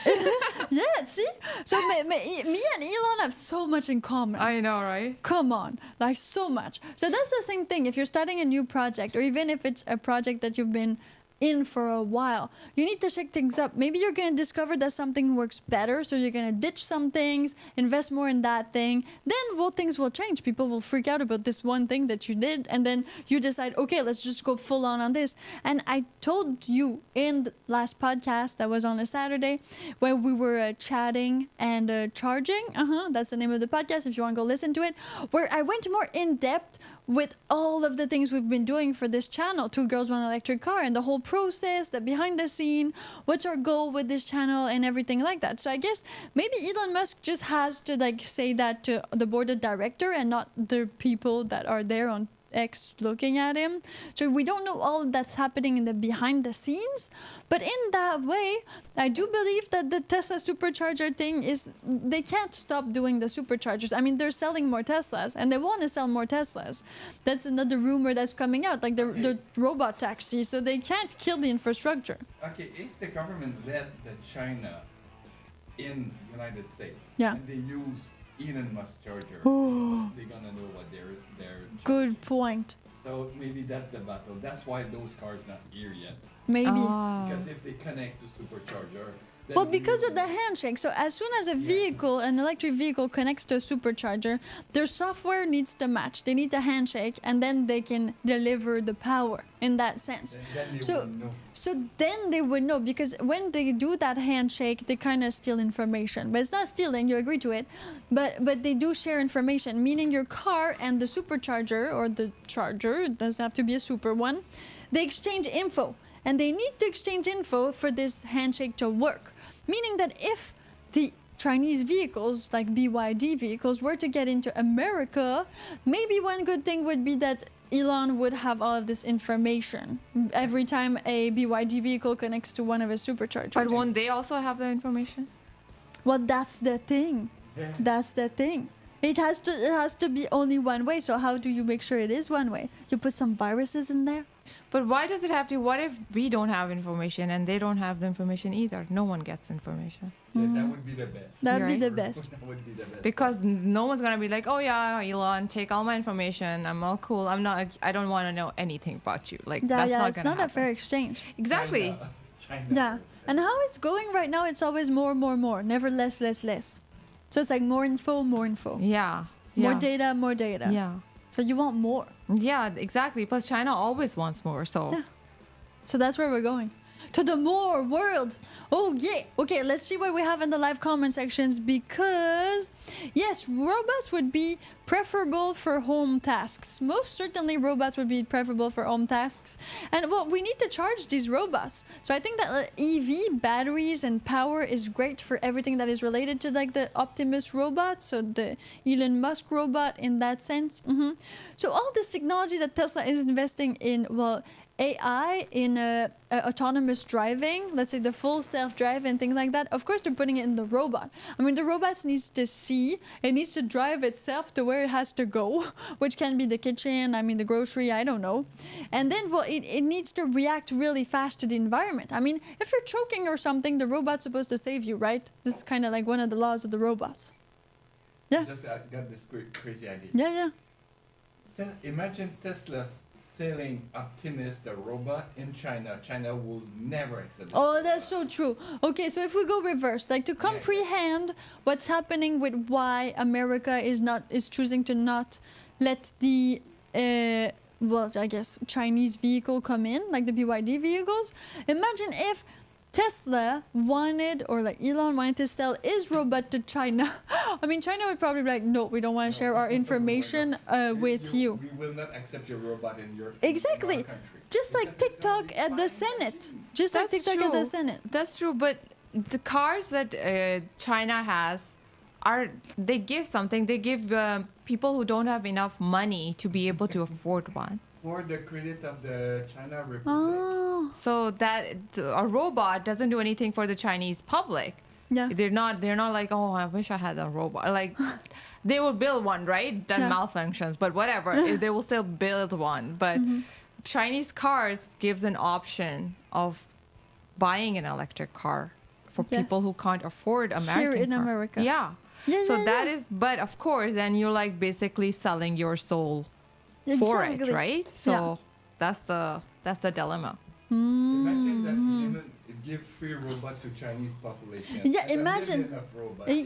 Yeah, see? So me and Elon have so much in common. I know, right? Come on, like so much. So that's the same thing. If you're starting a new project, or even if it's a project that you've been in for a while, you need to shake things up. Maybe you're going to discover that something works better, so you're going to ditch some things, invest more in that thing. Then, well, things will change. People will freak out about this one thing that you did, and then you decide, okay, let's just go full on this. And I told you in the last podcast that was on a Saturday when we were chatting and charging. That's the name of the podcast if you want to go listen to it, where I went more in depth with all of the things we've been doing for this channel, Two Girls, One Electric Car, and the whole process, the behind the scene, what's our goal with this channel and everything like that. So I guess maybe Elon Musk just has to like say that to the board of director and not the people that are there on X looking at him. So we don't know all that's happening in the behind the scenes, but in that way, I do believe that the Tesla supercharger thing is, they can't stop doing the superchargers. I mean, they're selling more Teslas and they want to sell more Teslas. That's another rumor that's coming out, like the robot taxi. So they can't kill the infrastructure. Okay, if the government let the China in the United States and they use Elon Musk charger, they're gonna know what they're good point. So maybe that's the battle. That's why those cars not here yet. Maybe. Because if they connect to supercharger. Well, because of the handshake. So as soon as a vehicle, an electric vehicle connects to a supercharger, their software needs to match. They need to handshake, and then they can deliver the power in that sense. So then they would know, because when they do that handshake, they kind of steal information. But it's not stealing, you agree to it. But they do share information, meaning your car and the supercharger, or the charger, it doesn't have to be a super one, they exchange info. And they need to exchange info for this handshake to work. Meaning that if the Chinese vehicles, like BYD vehicles, were to get into America, maybe one good thing would be that Elon would have all of this information every time a BYD vehicle connects to one of his superchargers. But won't they also have the information? Well, that's the thing. That's the thing. It has to be only one way. So how do you make sure it is one way? You put some viruses in there? But why does it have to? What if we don't have information and they don't have the information either? No one gets information. Yeah, that would be the best. That would be the best. That would be the best. Because no one's gonna be like, oh yeah, Elon, take all my information. I'm all cool. I don't want to know anything about you. Like that's not it's gonna not happen. a fair exchange. Exactly. China. Yeah. And how it's going right now, it's always more, never less. So it's like more info. Yeah. More data. Yeah. So you want more. Yeah, exactly. Plus China always wants more. So. Yeah. So that's where we're going. To the more world. Oh, yeah. Okay, let's see what we have in the live comment sections, because, yes, robots would be preferable for home tasks. Most certainly robots would be preferable for home tasks. And, well, we need to charge these robots. So I think that EV, batteries and power is great for everything that is related to, like, the Optimus robot, so the Elon Musk robot in that sense. So all this technology that Tesla is investing in, well, AI in autonomous driving, let's say the full self-drive and things like that, of course they're putting it in the robot. I mean, the robot needs to see, it needs to drive itself to where it has to go, which can be the kitchen, I mean, the grocery, I don't know. And then, well, it needs to react really fast to the environment. I mean, if you're choking or something, the robot's supposed to save you, right? This is kind of like one of the laws of the robots. Yeah. Just got this crazy idea. Yeah, yeah. Imagine Tesla selling Optimus, the robot, in China. China will never accept it. Oh, that's so true. Okay, so if we go reverse, like to comprehend what's happening with why America is choosing to not let the well, I guess Chinese vehicle come in, like the BYD vehicles. Imagine if Tesla wanted, or like Elon wanted to sell his robot to China. I mean, China would probably be like, no, we don't want to share our information with you. We will not accept your robot in your Exactly. in our country. Just like TikTok at the Senate. Just like TikTok at the Senate. That's true, but the cars that China has they give something. They give people who don't have enough money to be able to afford one. For the credit of the China Republic. Oh. So that a robot doesn't do anything for the Chinese public. Yeah. They're not like, oh, I wish I had a robot. Like they will build one, right? That malfunctions, but whatever. They will still build one. But Chinese cars gives an option of buying an electric car for people who can't afford American Here in car. America. Yeah. So that is, but of course, then you're like basically selling your soul for it, right? So that's the dilemma. Imagine that even give free robot to Chinese population. Yeah, imagine. He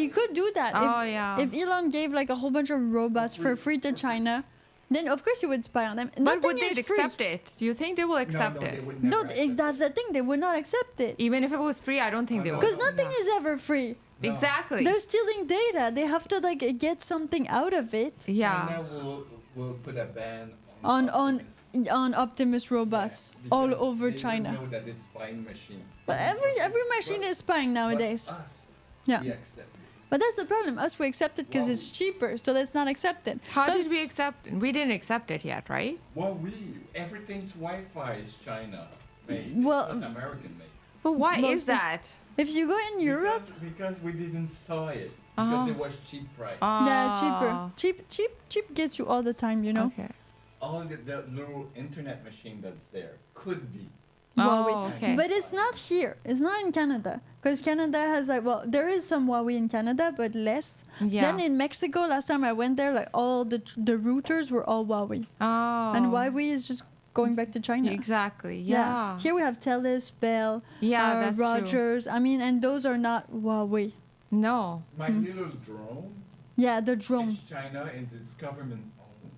could do that. Oh, If Elon gave like a whole bunch of robots for free to China, then of course he would spy on them. But would they accept it? Do you think they will accept it? No, that's the thing. They would not accept it. Even if it was free, I don't think they would. Because nothing is ever free. No. Exactly. They're stealing data. They have to like get something out of it. Yeah. China will put a ban on Optimus robots all over they China. Know that it's spying machine. But every machine is spying nowadays. But us, Yeah. we accept it. But that's the problem. Us, we accept it because it's cheaper, so let's not accept it. How did we accept it? We didn't accept it yet, right? Well, everything's Wi-Fi is China made. Well, it's not American made. But why is Mostly- that? If you go in Europe, Because we didn't saw it. Because it was cheap price. yeah, cheaper. Cheap gets you all the time, you know. Okay. All the little internet machine that's there could be. Huawei. Oh, okay. But it's not here. It's not in Canada. Because Canada has like, well, there is some Huawei in Canada, but less. Yeah. Then in Mexico, last time I went there, like all the routers were all Huawei. Oh. And Huawei is just going back to China. Exactly. Yeah. Here we have Telus, Bell, Yeah, that's true. Rogers. I mean, and those are not Huawei. No. My little drone, Yeah, the drone. it's China and it's government owned.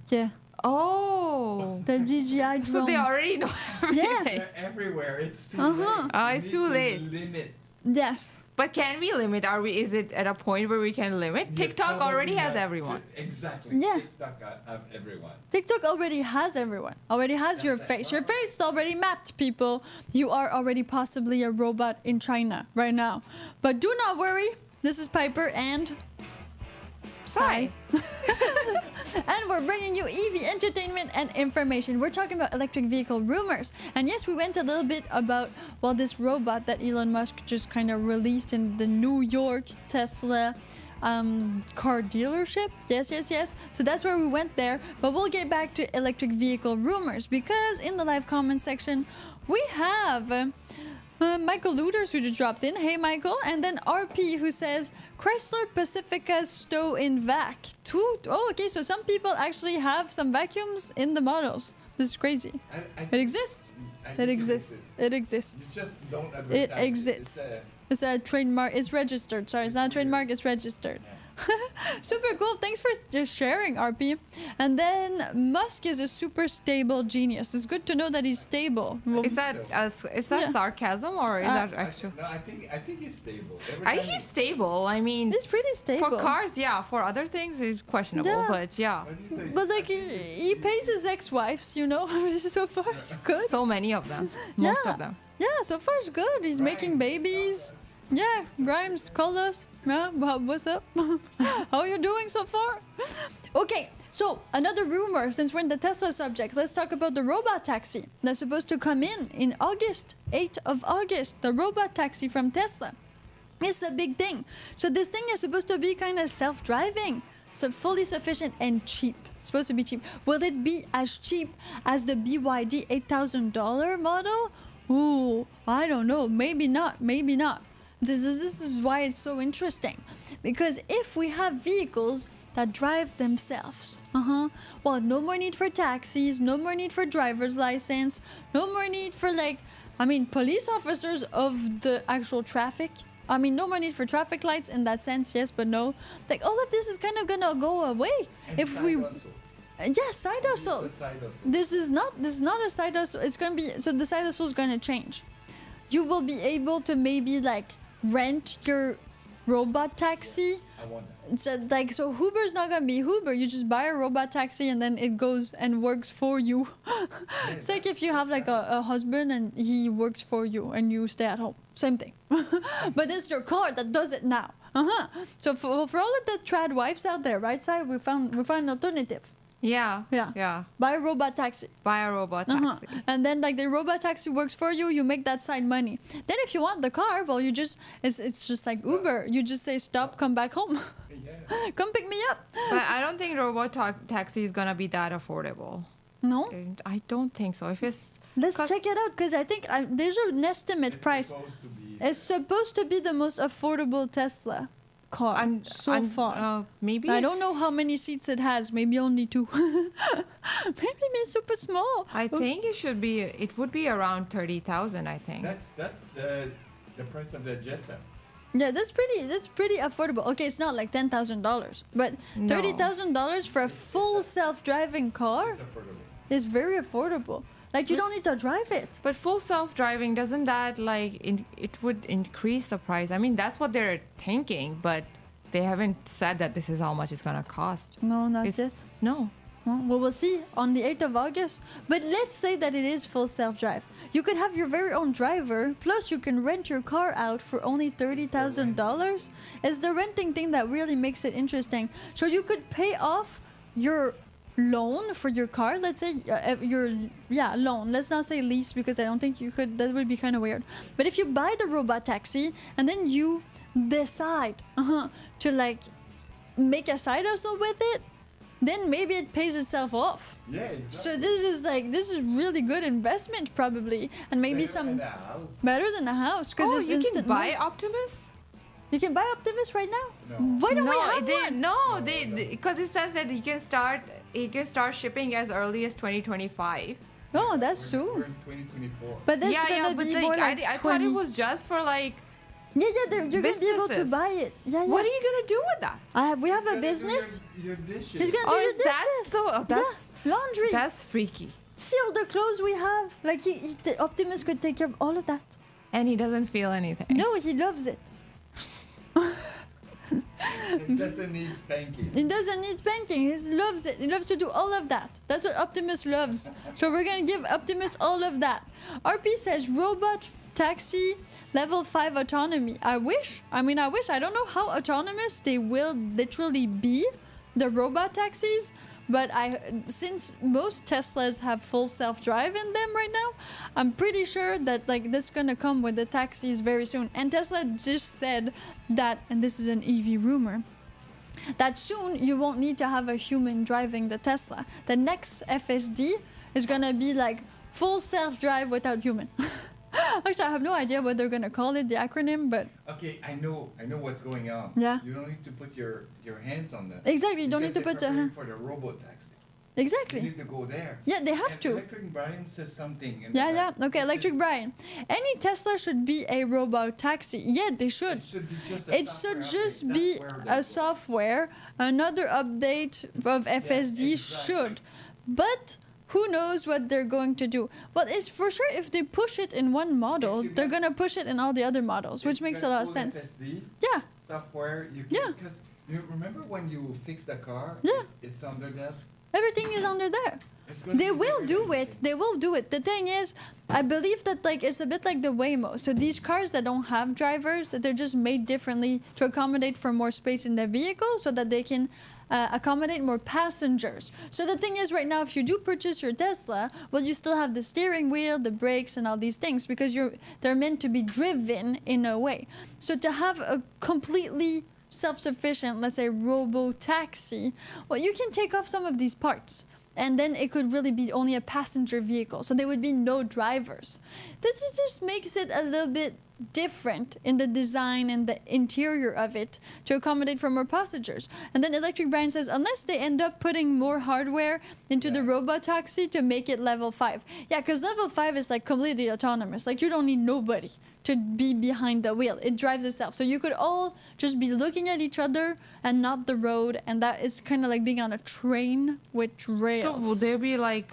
Yeah. Oh. The DJI drones. So they already know everything. Yeah. They're everywhere. It's too Uh-huh. late. Oh, We it's need too to late. Limit. Yes. But can we limit? Is it at a point where we can limit? You TikTok already probably has have everyone. Exactly. Yeah. TikTok have everyone. TikTok already has everyone. Already has your That's it. face. Your face is already mapped, people. You are already possibly a robot in China right now. But do not worry. This is Piper and Hi. and we're bringing you EV entertainment and information. We're talking about electric vehicle rumors. And yes, we went a little bit about, well, this robot that Elon Musk just kind of released in the New York Tesla car dealership. Yes. So that's where we went there. But we'll get back to electric vehicle rumors because in the live comment section, we have Michael Luders who just dropped in. Hey, Michael. And then RP who says Chrysler Pacifica stow in vac. Oh, okay. So some people actually have some vacuums in the models. This is crazy. It exists. It exists. It exists. You just don't advertise It exists. It's a trademark. It's registered. Sorry, it's not a trademark. It's registered. Super cool. Thanks for just sharing, RP. And then Musk is a super stable genius. It's good to know that he's stable. Well, Is that sarcasm or is that actual? No, I think he's stable. He's stable. I mean, he's pretty stable. for cars, yeah. For other things, it's questionable. Yeah. But yeah, But like he pays his ex-wives, you know. So far it's good. so many of them. Most Yeah. of them. Yeah, so far it's good. He's making babies. Yeah, Grimes, call us. Yeah, what's up? How are you doing so far? Okay, so another rumor, since we're in the Tesla subject, let's talk about the robot taxi that's supposed to come in August, 8th of August. The robot taxi from Tesla. It's a big thing. So this thing is supposed to be kind of self-driving, so fully sufficient and cheap. It's supposed to be cheap. Will it be as cheap as the BYD $8,000 model? Ooh, I don't know. Maybe not. Maybe not. This is why it's so interesting. Because if we have vehicles that drive themselves, well, no more need for taxis, no more need for driver's license, no more need for police officers of the actual traffic. I mean, no more need for traffic lights in that sense, yes, but no. Like, all of this is kind of gonna go away And if side we... hustle. Yes, side hustle. It's a side hustle. This is not a side hustle. It's gonna be... So the side hustle is gonna change. You will be able to maybe, like, rent your robot taxi. I want that. So Uber's not gonna be Uber. You just buy a robot taxi and then it goes and works for you. It's like if you have like a husband and he works for you and you stay at home. Same thing. But it's your car that does it now. So for all of the trad wives out there, right side, we found an alternative. Yeah. Yeah. Yeah. Buy a robot taxi. Buy a robot taxi. And then like the robot taxi works for you, you make that side money. Then if you want the car, well, you just it's just like Uber. You just say stop, come back home. Yeah. Come pick me up. But I don't think robot taxi is gonna be that affordable. No? I don't think so. If it's Let's 'cause- check it out because I think there's an estimate It's price. supposed to be. It's supposed to be the most affordable Tesla car so far. maybe I don't know how many seats it has. Maybe only 2. Maybe it's super small. I think it should be. It would be around 30,000. I think. That's the price of the Jetta. Yeah, that's pretty affordable. Okay, it's not like $10,000, but No. $30,000 for a full self-driving car It's affordable. is very affordable. Like you don't need to drive it. But full self-driving doesn't that it would increase the price? I mean, that's what they're thinking, but they haven't said that this is how much it's gonna cost. No, not It's- it. No. Well, we'll see on the 8th of August. But let's say that it is full self-drive. You could have your very own driver, plus you can rent your car out for only $30,000. It's the renting thing that really makes it interesting. So you could pay off your loan for your car. Let's say loan. Let's not say lease because I don't think you could. That would be kind of weird. But if you buy the robot taxi and then you decide to like make a side hustle with it, then maybe it pays itself off. Yeah, exactly. So this is really good investment probably, and maybe Better some than the house. better than a house because Oh, it's you can instant buy money. Optimus? You can buy Optimus right now. No. Why don't we have they, one? No, No, they no. because it says that you can start shipping as early as 2025. No, that's We're soon. in 2024. But that's gonna but be like, more like I 20. thought it was just for like. Yeah, you're gonna be able to businesses. buy it. Yeah. What are you gonna do with that? We have a He's gonna do business. Your dishes. He's gonna Oh, do your is that dishes. so? Oh, that's Yeah, laundry. that's freaky. See all the clothes we have. Like the Optimus could take care of all of that. And he doesn't feel anything. No, he loves it. It doesn't need spanking. He doesn't need spanking. He loves it. He loves to do all of that. That's what Optimus loves. So we're gonna give Optimus all of that. RP says robot taxi level 5 autonomy. I wish. I don't know how autonomous they will literally be, the robot taxis. But since most Teslas have full self-drive in them right now, I'm pretty sure that like this is gonna come with the taxis very soon. And Tesla just said that, and this is an EV rumor, that soon you won't need to have a human driving the Tesla. The next FSD is gonna be like full self-drive without human. Actually, I have no idea what they're gonna call it, the acronym, but Okay, I know what's going on. Yeah. You don't need to put your hands on that. exactly, you don't need to Because put they're the preparing for the robot taxi. You exactly. need to go there. Yeah, they have And to. Electric Brian says something. in the Yeah. back. Okay, Electric Brian. Any Tesla should be a robot taxi. Yeah, they should. It should be just a It software should just update. be That's where a they go. software. Another update of FSD exactly. should. But who knows what they're going to do? Well, it's for sure if they push it in one model, If you they're got- going to push it in all the other models, If which you makes a got lot of full sense. FSD Yeah. software, you Yeah. can, because you remember when you fix the car? Yeah. It's under that. Everything is under there. It's gonna They be will bigger do than it. They will do it. The thing is, I believe that like it's a bit like the Waymo. So these cars that don't have drivers, they're just made differently to accommodate for more space in the vehicle, so that they can accommodate more passengers. So the thing is, right now, if you do purchase your Tesla, well, you still have the steering wheel, the brakes, and all these things because they're meant to be driven in a way. So to have a completely self-sufficient, let's say, robo-taxi, well, you can take off some of these parts. And then it could really be only a passenger vehicle. So there would be no drivers. This just makes it a little bit different in the design and the interior of it to accommodate for more passengers. And then Electric Brian says, unless they end up putting more hardware into the robot taxi to make it level 5. Yeah, because level 5 is like completely autonomous. Like you don't need nobody to be behind the wheel. It drives itself. So you could all just be looking at each other and not the road. And that is kind of like being on a train with rails. So will they be like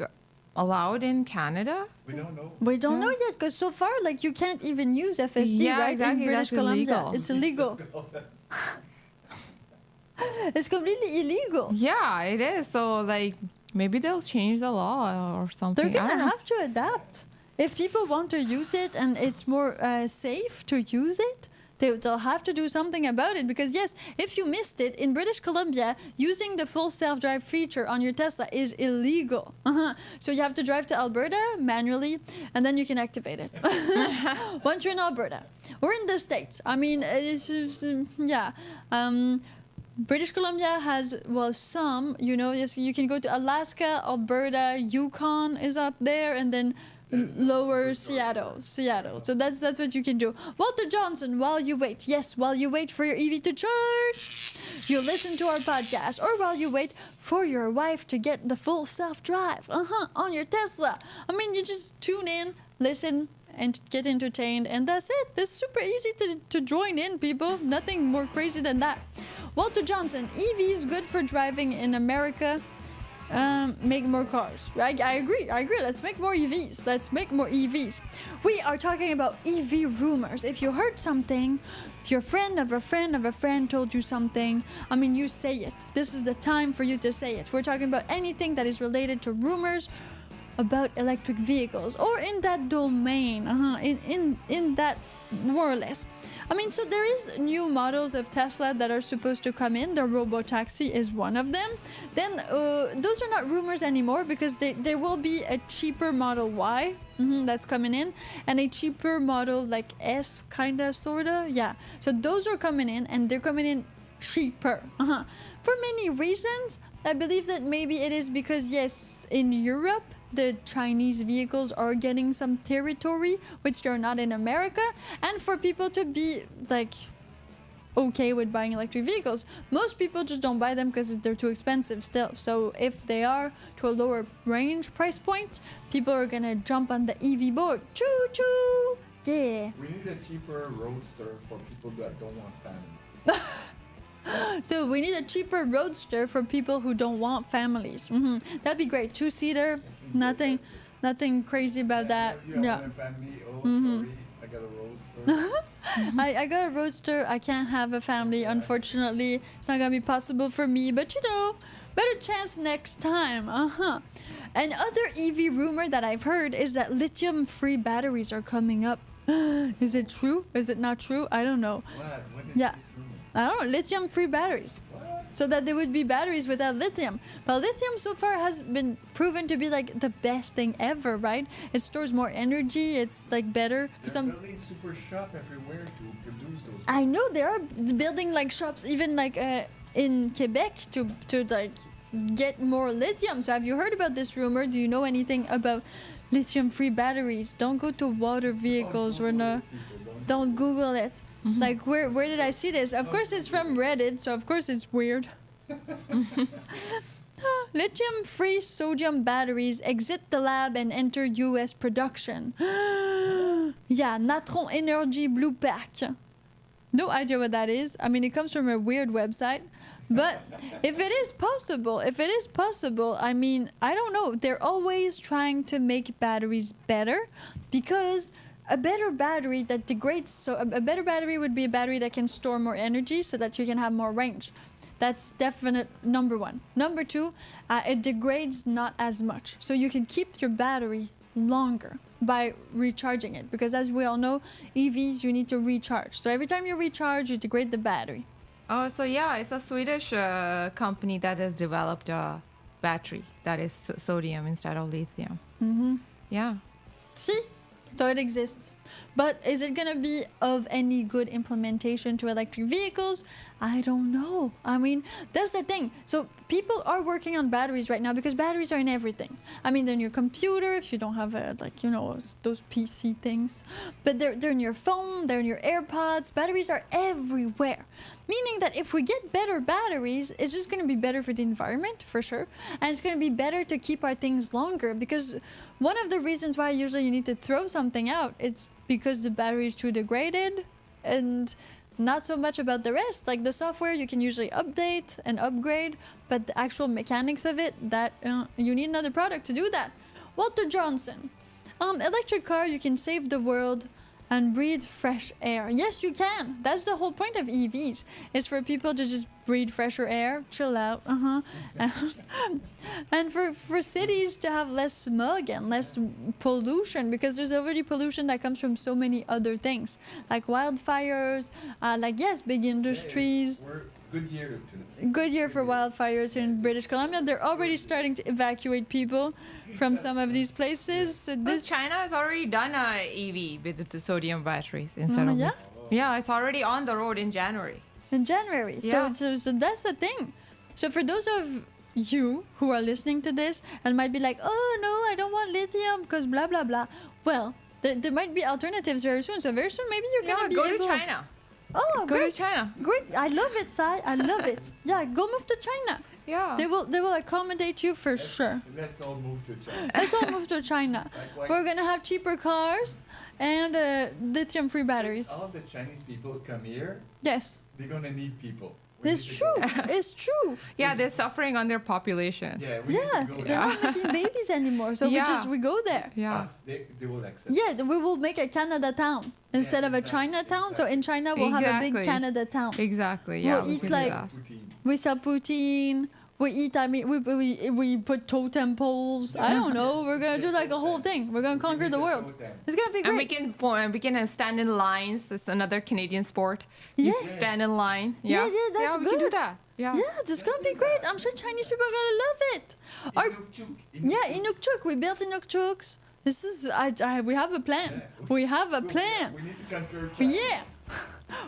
allowed in Canada? We don't know. We don't know yet because so far, like, you can't even use FSD, right? Exactly. In British That's Columbia. illegal. It's illegal. It's completely illegal. Yeah, it is. So like maybe they'll change the law or something. They're I gonna don't know. have to adapt. If people want to use it and it's more safe to use it, they'll have to do something about it. Because yes, if you missed it, in British Columbia, using the full self-drive feature on your Tesla is illegal. So you have to drive to Alberta manually, and then you can activate it. Once you're in Alberta. Or in the States. I mean, it's just, yeah. British Columbia has, well, some, you know, yes, you can go to Alaska, Alberta, Yukon is up there, and then lower Seattle. So that's what you can do. Walter Johnson, while you wait, yes, while you wait for your EV to charge, you listen to our podcast, or while you wait for your wife to get the full self-drive, on your Tesla. I mean, you just tune in, listen, and get entertained, and that's it. It's super easy to join in, people. Nothing more crazy than that. Walter Johnson, EV is good for driving in America. Make more cars. I agree. Let's make more EVs. We are talking about EV rumors. If you heard something, your friend of a friend of a friend told you something, I mean, you say it. This is the time for you to say it. We're talking about anything that is related to rumors about electric vehicles, or in that domain, in that more or less. I mean, so there is new models of Tesla that are supposed to come in. The robo-taxi is one of them. Then those are not rumors anymore, because there will be a cheaper Model Y that's coming in, and a cheaper model like S, kinda, sorta. Yeah. So those are coming in, and they're coming in cheaper. For many reasons. I believe that maybe it is because, yes, in Europe, the Chinese vehicles are getting some territory, which they're not in America. And for people to be, like, okay with buying electric vehicles, most people just don't buy them because they're too expensive still. So if they are to a lower range price point, people are gonna jump on the EV board. Choo choo! Yeah. We need a cheaper roadster for people that don't want family. So we need a cheaper roadster for people who don't want families. That'd be great. 2-seater, nothing crazy about that. If you have a family, sorry, I got a roadster. I got a roadster. I can't have a family, unfortunately. It's not gonna be possible for me, but you know, better chance next time. Another EV rumor that I've heard is that lithium-free batteries are coming up. Is it true? Is it not true? I don't know. What is Yeah. this rumor? I don't know, lithium-free batteries. What? So that there would be batteries without lithium. But lithium so far has been proven to be like the best thing ever, right? It stores more energy, it's like better. They're building super shop everywhere to produce those. I know they are building like shops even like in Quebec to like get more lithium. So have you heard about this rumor? Do you know anything about lithium-free batteries? Don't go to water vehicles. Don't Google it. Like, where did I see this? Of course, it's from Reddit, so of course it's weird. Lithium-free sodium batteries exit the lab and enter U.S. production. Yeah, Natron Energy Blue Pack. No idea what that is. I mean, it comes from a weird website. But if it is possible, I mean, I don't know. They're always trying to make batteries better, because a better battery that degrades, so a better battery would be a battery that can store more energy so that you can have more range. That's definite number one. Number two, it degrades not as much. So you can keep your battery longer by recharging it. Because as we all know, EVs, you need to recharge. So every time you recharge, you degrade the battery. Oh, so yeah, it's a Swedish company that has developed a battery that is sodium instead of lithium. Mm-hmm. Yeah. See? So it exists. But is it going to be of any good implementation to electric vehicles? I don't know. I mean, that's the thing. So people are working on batteries right now because batteries are in everything. I mean, they're in your computer if you don't have those PC things. But they're in your phone, they're in your AirPods. Batteries are everywhere. Meaning that if we get better batteries, it's just going to be better for the environment, for sure. And it's going to be better to keep our things longer because one of the reasons why usually you need to throw something out, it's because the battery is too degraded and not so much about the rest. Like the software you can usually update and upgrade, but the actual mechanics of it, that you need another product to do that. Walter Johnson. Electric car, you can save the world and breathe fresh air. Yes, you can. That's the whole point of EVs. Is for people to just breathe fresher air, chill out, and for cities to have less smog and less pollution, because there's already pollution that comes from so many other things, like wildfires, big industries. We're good year to Good year for wildfires here in British Columbia. They're already starting to evacuate people from some of these places. So This China has already done a EV with the sodium batteries instead of yeah? lithium. Yeah, it's already on the road in January. In January. Yeah. So that's the thing. So for those of you who are listening to this and might be like, oh no, I don't want lithium because blah blah blah. Well, there might be alternatives very soon. So very soon maybe you're gonna be go able to China. Oh, Go great. to China. Great. I love it, Sai. I love it. Yeah, go move to China. Yeah. They will accommodate you for sure. Let's all move to China. Let's all move to China. Like, We're gonna have cheaper cars and lithium-free batteries. All the Chinese people come here, Yes, they're gonna need people. We it's need to true. go. It's true. Yeah, they're suffering on their population. Yeah, we Yeah, need to go they're there. not making babies anymore, so Yeah. we go there. Yeah. Us, they will accept. Yeah, we will make a Canada town instead of a exactly, Chinatown. So in China, we'll have a big Exactly. Canada town. Exactly. Yeah. We'll we eat can do like- that. Poutine. We sell poutine. We eat. I mean, we put totem poles. I don't know. We're gonna do like a whole thing. We're gonna conquer We the need world. totem. It's gonna be And we great. can stand in lines. It's another Canadian sport. You Yes. stand in line. Yeah, Yeah. yeah, that's we can do good. that. Yeah. Yeah, this is gonna be great. I'm sure Chinese people are gonna love it. Our, yeah, Inukchuk. We built Inukchuks. This is. We have a plan. Yeah. We have a plan. We need to conquer China. Yeah,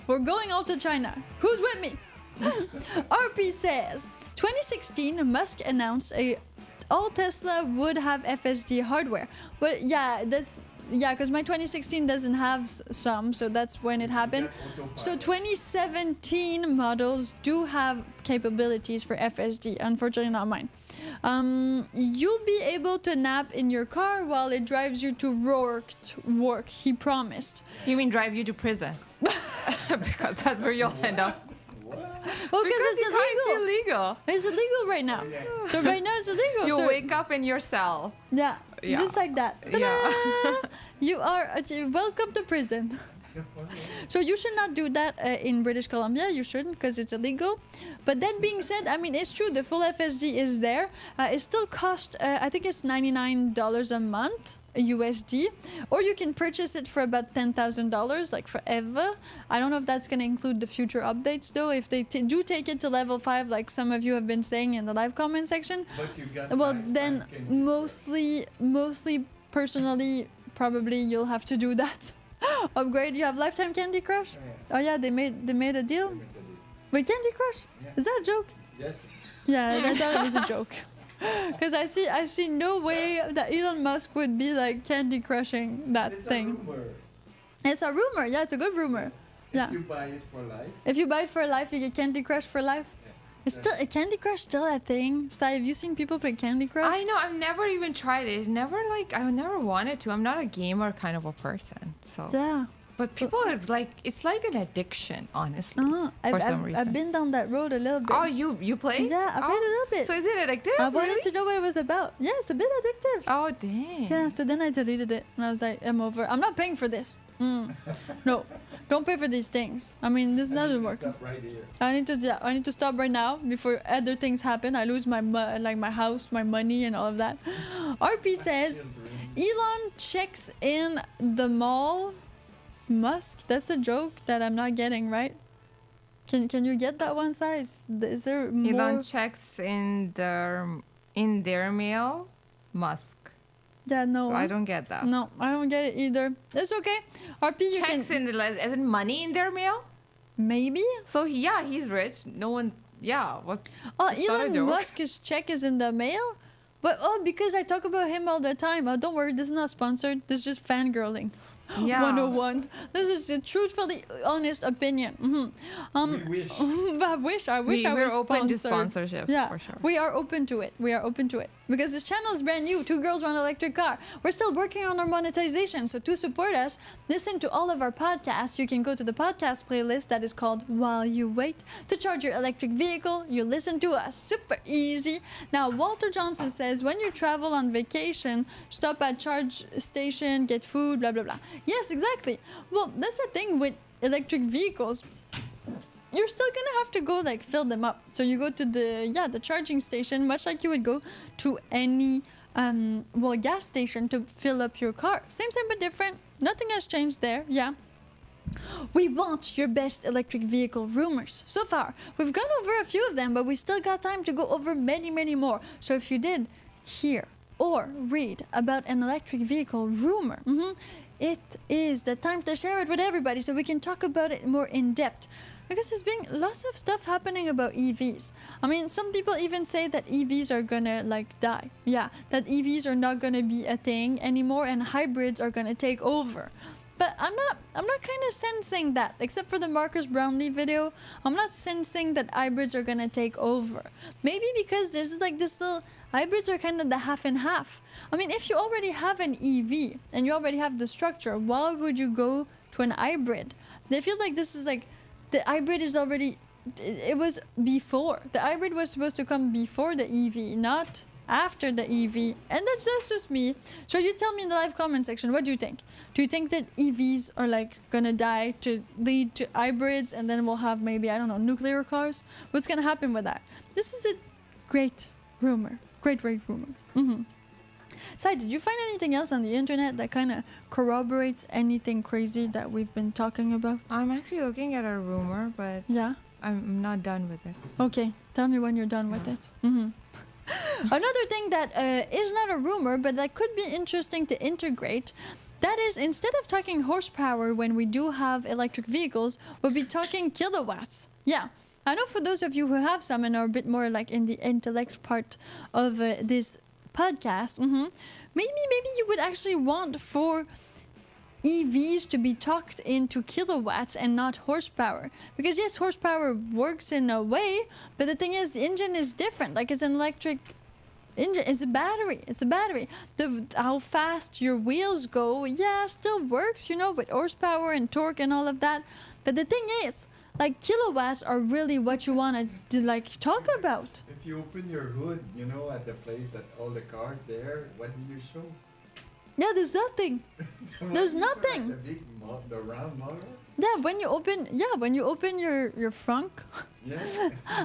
we're going all to China. Who's with me? RP says 2016 Musk announced all Tesla would have FSD hardware. But yeah, because my 2016 doesn't have some, so that's when it happened. So 2017 models do have capabilities for FSD. Unfortunately, not mine. You'll be able to nap in your car while it drives you to work. He promised. You mean drive you to prison? Because that's where you'll end up. Well, because it's your car is illegal. illegal. It's illegal right now. Yeah. So right now it's illegal. You so, wake up in your cell. Yeah, Yeah. just like that. Yeah. Ta-da! You are welcome to prison. So you should not do that in British Columbia. You shouldn't because it's illegal. But that being said, I mean, it's true. The full FSD is there. It still costs, I think it's $99 a month USD. Or you can purchase it for about $10,000, like forever. I don't know if that's going to include the future updates, though. If they do take it to level 5, like some of you have been saying in the live comment section. But you got Well, five then Canadian mostly, personally, probably you'll have to do that. Upgrade. You have Lifetime Candy Crush? Yeah. Oh yeah, they made a deal with Candy Crush. Yeah. Is that a joke? Yes. Yeah, I thought it was a joke. Because I see no way that Elon Musk would be like Candy Crushing that It's thing. a rumor. It's a rumor. Yeah, it's a good rumor. Yeah. If you buy it for life, If you buy it for life, you get Candy Crush for life. yeah. It's still a Candy Crush still a thing. Sty, have you seen people play Candy Crush? I know. I've never even tried it. I never wanted to. I'm not a gamer kind of a person. So. Yeah. But So- people are like, it's like an addiction, honestly. I've, For some I've reason. been down that road a little bit. Oh, you play? Yeah, I played a little bit. So is it addictive? I wanted really? to know what it was about. Yeah, it's a bit addictive. Oh, dang. Yeah, so then I deleted it and I was like, I'm over. I'm not paying for this. No. Don't pay for these things. I mean, this doesn't work. Stop right here. I need to stop right now before other things happen. I lose my my house, my money, and all of that. RP says Elon checks in the mall. Musk. That's a joke that I'm not getting, right? Can you get that one size? Is there more? Elon checks in their mail. Musk. Yeah, no. So I don't get that. No, I don't get it either. It's okay. RP, you Checks can... as in money in their mail? Maybe? So, yeah, he's rich. No one... Yeah. It's not a Elon joke. Musk's check is in the mail? But, because I talk about him all the time. Don't worry, this is not sponsored. This is just fangirling. Yeah. 101. This is a truthfully honest opinion. We wish. I wish I we're was open to sponsored. sponsorships, Yeah, for sure. we are open to it. We are open to it. Because this channel is brand new. 2 girls, 1 electric car. We're still working on our monetization. So to support us, listen to all of our podcasts. You can go to the podcast playlist that is called While You Wait. To charge your electric vehicle, you listen to us. Super easy. Now, Walter Johnson says, when you travel on vacation, stop at charge station, get food, blah, blah, blah. Yes, exactly. Well, that's the thing with electric vehicles. You're still gonna have to go fill them up. So you go to the charging station, much like you would go to any gas station to fill up your car. Same but different. Nothing has changed there. Yeah. We want your best electric vehicle rumors. So far, we've gone over a few of them, but we still got time to go over many, many more. So if you did hear or read about an electric vehicle rumor, it is the time to share it with everybody so we can talk about it more in depth. Because there's been lots of stuff happening about EVs. I mean, some people even say that EVs are gonna die. Yeah, that EVs are not gonna be a thing anymore and hybrids are gonna take over. But I'm not kind of sensing that, except for the Marcus Brownlee video. I'm not sensing that hybrids are gonna take over. Maybe because there's this little hybrids are kind of the half and half. I mean, if you already have an EV and you already have the structure, why would you go to an hybrid? They feel like this is the hybrid is already. It was before. The hybrid was supposed to come before the EV, not after the EV. And that's just me. So you tell me in the live comment section, what do you think? Do you think that EVs are gonna die to lead to hybrids and then we'll have maybe, I don't know, nuclear cars? What's gonna happen with that? This is a great rumor. Great rumor. Sai, did you find anything else on the internet that kind of corroborates anything crazy that we've been talking about? I'm actually looking at a rumor, but yeah, I'm not done with it. Okay, tell me when you're done with it. Another thing that is not a rumor, but that could be interesting to integrate, that is, instead of talking horsepower when we do have electric vehicles, we'll be talking kilowatts. Yeah. I know for those of you who have some and are a bit more in the intellect part of this podcast, maybe you would actually want for EVs to be talked into kilowatts and not horsepower. Because yes, horsepower works in a way, but the thing is, the engine is different. It's an electric engine. It's a battery. How fast your wheels go, yeah, still works, with horsepower and torque and all of that. But the thing is, kilowatts are really what you want to talk about. If you open your hood, at the place that all the cars there, what do you show? Yeah, there's nothing. There's nothing. The round motor? Yeah, when you open your trunk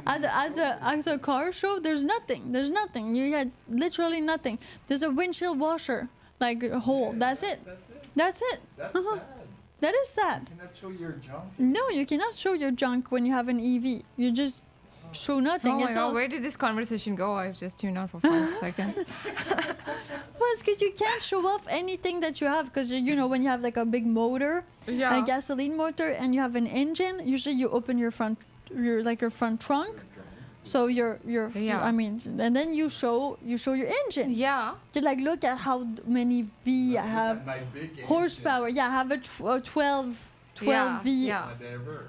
at a car show, there's nothing. You had literally nothing. There's a windshield washer, a hole. That's it. That's sad. That is sad. You cannot show your junk? No, you cannot show your junk when you have an EV. You just show nothing. Oh my God, where did this conversation go? I've just tuned out for 5 seconds. Well, it's because you can't show off anything that you have. Because, when you have a big motor, a gasoline motor, and you have an engine, usually you open your front trunk. So and then you show your engine. Yeah. To look at how many V I have. Horsepower. Yeah, I have a 12 V. Yeah.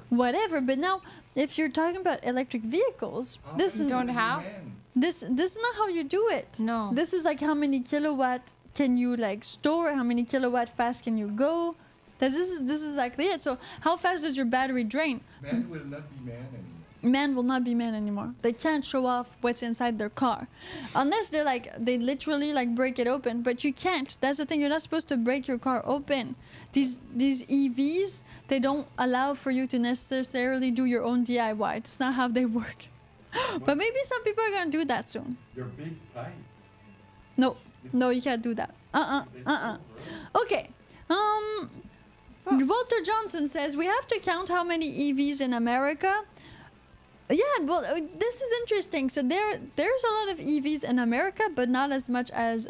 Whatever. But now, if you're talking about electric vehicles, this is not how you do it. No. This is how many kilowatt can you store? How many kilowatt fast can you go? This is it. So how fast does your battery drain? Man will not be man anymore. men will not be men anymore. They can't show off what's inside their car, unless they literally like break it open. But you can't. That's the thing. You're not supposed to break your car open. These EVs, they don't allow for you to necessarily do your own DIY. It's not how they work. But maybe some people are gonna do that soon. Your big pie. No, you can't do that. Okay. Walter Johnson says we have to count how many EVs in America. Yeah, well, this is interesting. So there's a lot of EVs in America, but not as much as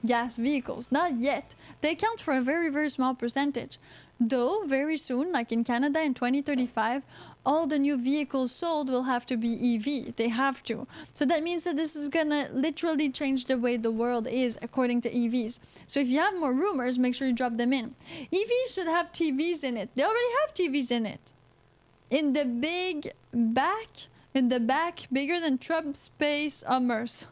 gas vehicles. Not yet. They account for a very, very small percentage. Though very soon, like in Canada in 2035, all the new vehicles sold will have to be EV. They have to. So that means that this is gonna literally change the way the world is according to EVs. So if you have more rumors, make sure you drop them in. EVs should have TVs in it. They already have TVs in it. In the back, bigger than Trump's space Hummers.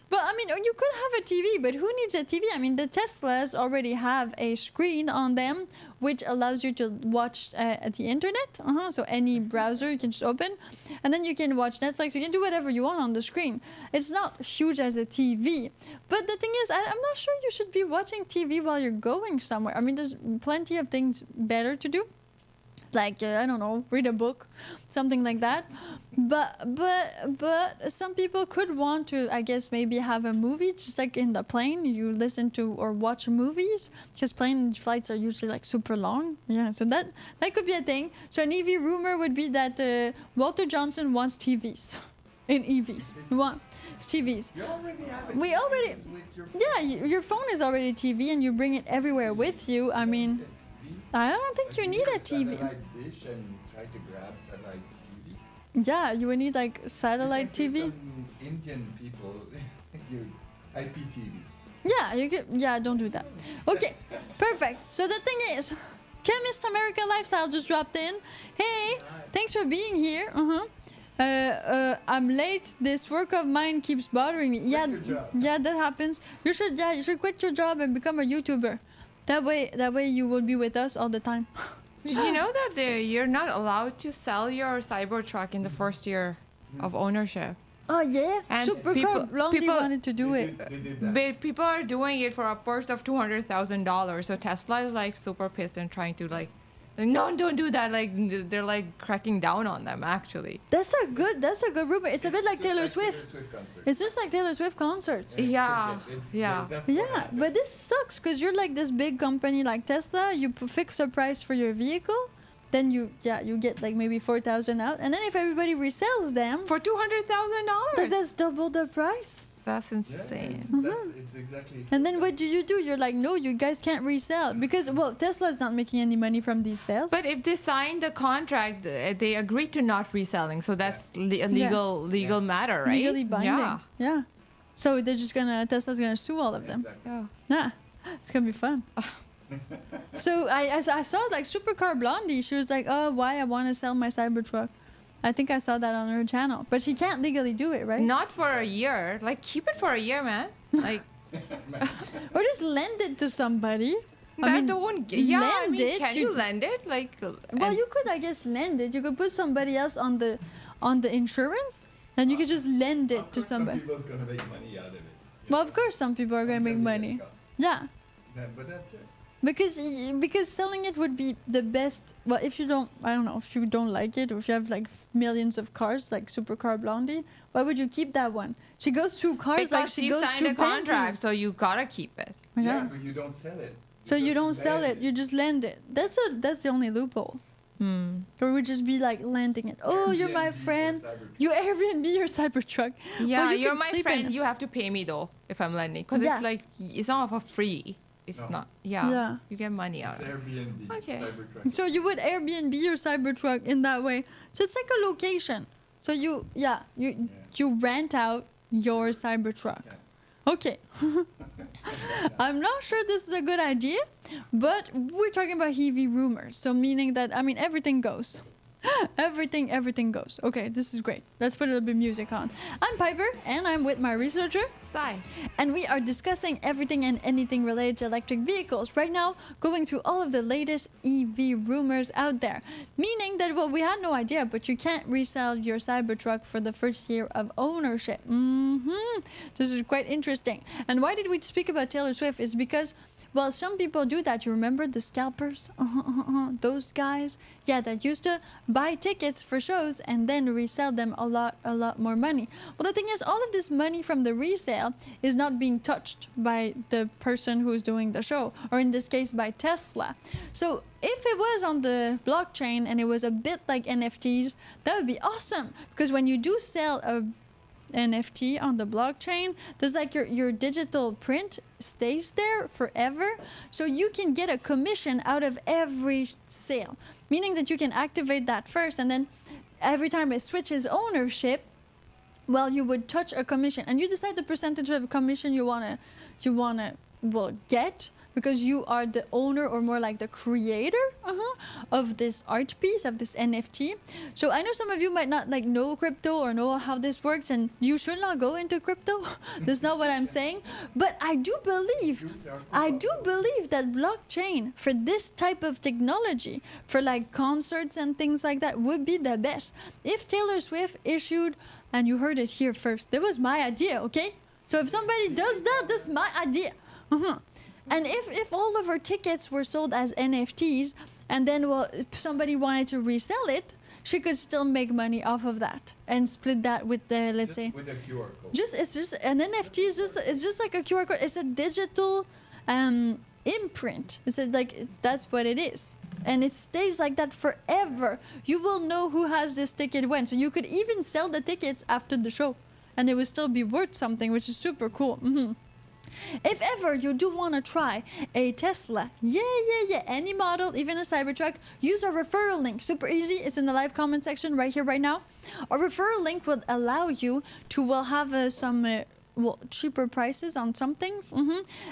But I mean, you could have a TV, but who needs a TV? I mean, the Teslas already have a screen on them, which allows you to watch the internet. So any browser you can just open, and then you can watch Netflix. You can do whatever you want on the screen. It's not huge as a TV. But the thing is, I'm not sure you should be watching TV while you're going somewhere. I mean, there's plenty of things better to do. Like I don't know, read a book, something like that. But some people could want to, I guess, maybe have a movie, just like in the plane. You listen to or watch movies, because plane flights are usually like super long. Yeah, so that could be a thing. So an EV rumor would be that Walter Johnson wants TVs in EVs. It's TVs. You already have it. We already. With your Yeah, your phone is already TV, and you bring it everywhere with you. I mean, I don't think you need a TV. Satellite dish and try to grab satellite TV. Yeah, you would need like satellite You can do TV. Some Indian people, IPTV. Yeah, you could. Yeah, don't do that. Okay, perfect. So the thing is, Chemist American Lifestyle just dropped in. Hey, thanks for being here. I'm late. This work of mine keeps bothering me. Yeah, your job. yeah, that happens. You should quit your job and become a YouTuber. That way you will be with us all the time. Did you know that you're not allowed to sell your Cybertruck in the first year of ownership? Oh yeah, And Supercar Blondie wanted to do it. They did that. But people are doing it for upwards of $200,000. So Tesla is like super pissed and trying to like, no, don't do that. Like they're like cracking down on them actually. That's a good rumor. It's a bit like just Taylor like Swift. concert. It's just like Taylor Swift concerts. Yeah, It's- yeah. that's what Yeah, happened. but this sucks because you're like this big company like Tesla. You fix a price for your vehicle, then you get like maybe 4,000 out, and then if everybody resells them, For $200,000. that's double the price. That's Yeah, insane. it's exactly. And then what do? You're like, no, you guys can't resell because Tesla's not making any money from these sales. But if they sign the contract, they agree to not reselling. So that's a legal matter, right? legally binding. Yeah. Yeah. So they're just Tesla's gonna sue all of them. Exactly. Yeah. Yeah, it's gonna be fun. So I saw like Supercar Blondie. She was like, oh, why I want to sell my Cybertruck. I think I saw that on her channel, but she can't legally do it, right? Not for a year. Like keep it for a year, man. Like Or just lend it to somebody. that don't. Yeah, I lend mean, it, can you lend it? Like Well, you could, I guess, lend it. You could put somebody else on the insurance, and you could just lend it to somebody. Some people's gonna make money out of it. Well, of course, some people are gonna make money. Yeah. But that's it. Because selling it would be the best. Well, if you don't like it, or if you have like millions of cars, like Supercar Blondie, why would you keep that one? She goes through cars like because she you goes signed through a contract, Bentley's. so you gotta keep it. Yeah. But you don't sell it. So you just don't sell lend it, you just lend it. That's the only loophole. Or we just be like lending it. Oh, you're my Airbnb or friend. Cybertruck. You Airbnb your Cybertruck. Yeah, Well, you you're can my sleep in friend. it. You have to pay me though if I'm lending, because Yeah. it's like it's not for free. It's No. not. Yeah. Yeah. You get money out It's of it. Airbnb. Okay. Cybertruck. So you would Airbnb your Cybertruck in that way. So it's like a location. So you rent out your Cybertruck. Yeah. Okay. I'm not sure this is a good idea, but we're talking about heavy rumors. So meaning that, I mean, everything goes. Everything goes. Okay, this is great. Let's put a little bit of music on. I'm Piper, and I'm with my researcher, Sai. and we are discussing everything and anything related to electric vehicles. Right now, going through all of the latest EV rumors out there. Meaning that, well, we had no idea, but you can't resell your Cybertruck for the first year of ownership. This is quite interesting. And why did we speak about Taylor Swift? Is because, well, some people do that. You remember the scalpers? Those guys? Yeah, that used to buy tickets for shows and then resell them a lot more money. Well, the thing is, all of this money from the resale is not being touched by the person who's doing the show, or in this case, by Tesla. So if it was on the blockchain and it was a bit like NFTs, that would be awesome. Because when you do sell a NFT on the blockchain, there's like your digital print stays there forever, so you can get a commission out of every sale, meaning that you can activate that first, and then every time it switches ownership, well, you would touch a commission, and you decide the percentage of commission you wanna well get, because you are the owner, or more like the creator of this art piece, of this NFT. So I know some of you might not like know crypto or know how this works, and you should not go into crypto. That's not what I'm saying. But I do believe that blockchain for this type of technology, for like concerts and things like that, would be the best. If Taylor Swift issued, and you heard it here first, that was my idea, okay? So if somebody does that, that's my idea. And if all of her tickets were sold as NFTs, and then, well, if somebody wanted to resell it, she could still make money off of that and split that with the, let's say, with a QR code. it's just an NFT is just like a QR code. It's a digital imprint. It's like, that's what it is. And it stays like that forever. You will know who has this ticket when. So you could even sell the tickets after the show, and it would still be worth something, which is super cool. If ever you do want to try a Tesla, any model, even a Cybertruck, use our referral link. Super easy. It's in the live comment section right here, right now. Our referral link will allow you to, well, have some cheaper prices on some things.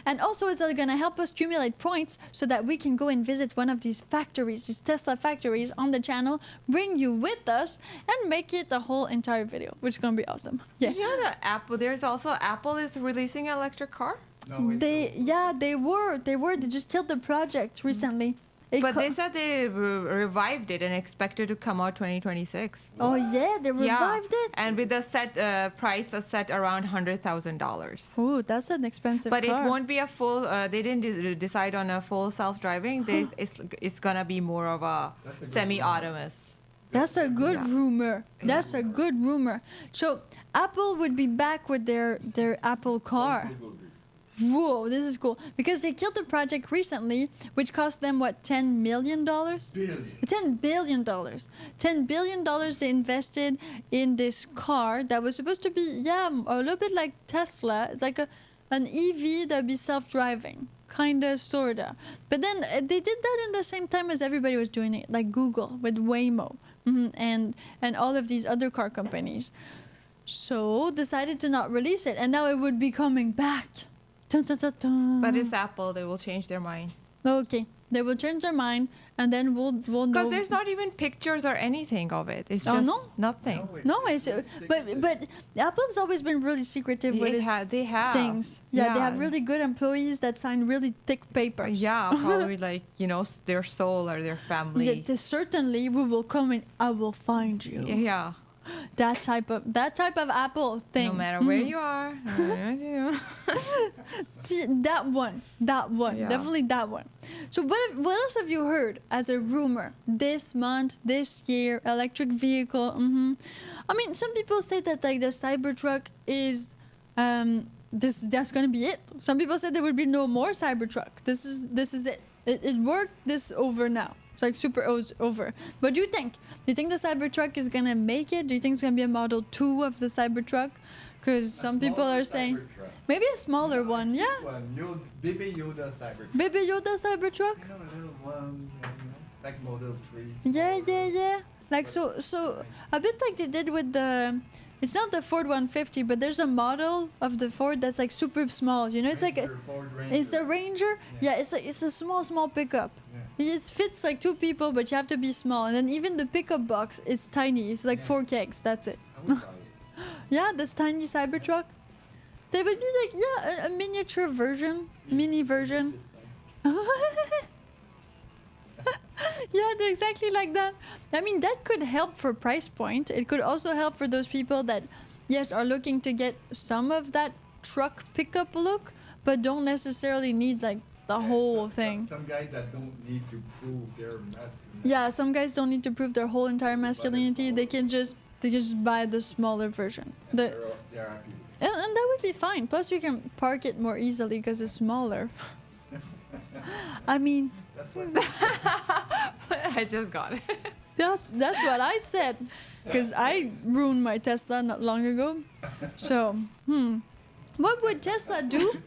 And also it's going to help us accumulate points so that we can go and visit one of these factories, these Tesla factories on the channel, bring you with us, and make it the whole entire video, which is going to be awesome. Yeah. Did you know that Apple is releasing an electric car? No, They were. They just killed the project recently. But they said they revived it and expected to come out 2026. Oh yeah, they revived it. And with the set price set around $100,000. Oh, that's an expensive car. But it won't be a full. They didn't decide on a full self-driving. It's gonna be more of a semi-autonomous. That's a good rumor. That's a good rumor. So Apple would be back with their Apple car. Whoa, this is cool. Because they killed the project recently, which cost them, what, $10 million? $10 billion. $10 billion they invested in this car that was supposed to be, a little bit like Tesla. It's like an EV that would be self-driving. Kinda, sorta. But then they did that in the same time as everybody was doing it, like Google with Waymo and all of these other car companies. So decided to not release it, and now it would be coming back. Dun, dun, dun, dun. But it's Apple. They will change their mind. Okay, they will change their mind, and then we'll know. Because there's not even pictures or anything of it. It's just nothing. No, it's but Apple's always been really secretive with its things. Yeah, they have really good employees that sign really thick papers. Yeah, probably like their soul or their family. Yeah, certainly we will come and I will find you. Yeah. That type of Apple thing. No matter where you are. that one, yeah. Definitely that one. So what else have you heard as a rumor this month, this year? Electric vehicle. I mean, some people say that like the Cybertruck is that's gonna be it. Some people said there would be no more Cybertruck. This is it. It worked. This over now. It's like super over. What do you think? Do you think the Cybertruck is gonna make it? Do you think it's gonna be a Model 2 of the Cybertruck? Because some people are saying maybe a smaller one. Yeah. Baby Yoda Cybertruck. Baby Yoda Cybertruck. A little one, like Model 3. Yeah. Like so a bit like they did with the. It's not the Ford 150, but there's a model of the Ford that's like super small. It's like Ford Ranger. It's the Ranger. Yeah, it's a small pickup. Yeah. It fits like 2 people, but you have to be small. And then even the pickup box is tiny. It's like 4 kegs. That's it. I would buy it. Yeah, this tiny Cybertruck. They would be like, yeah, a miniature version, mini version. Yeah, they're exactly like that. I mean, that could help for price point. It could also help for those people that, yes, are looking to get some of that truck pickup look, but don't necessarily need like the whole thing. Some guys that don't need to prove their masculinity. Yeah, some guys don't need to prove their whole entire masculinity. They can just buy the smaller version. They're happy. And that would be fine. Plus, you can park it more easily because it's smaller. I mean, That's what I just got it. that's what I said. Because I ruined my Tesla not long ago. So, what would Tesla do?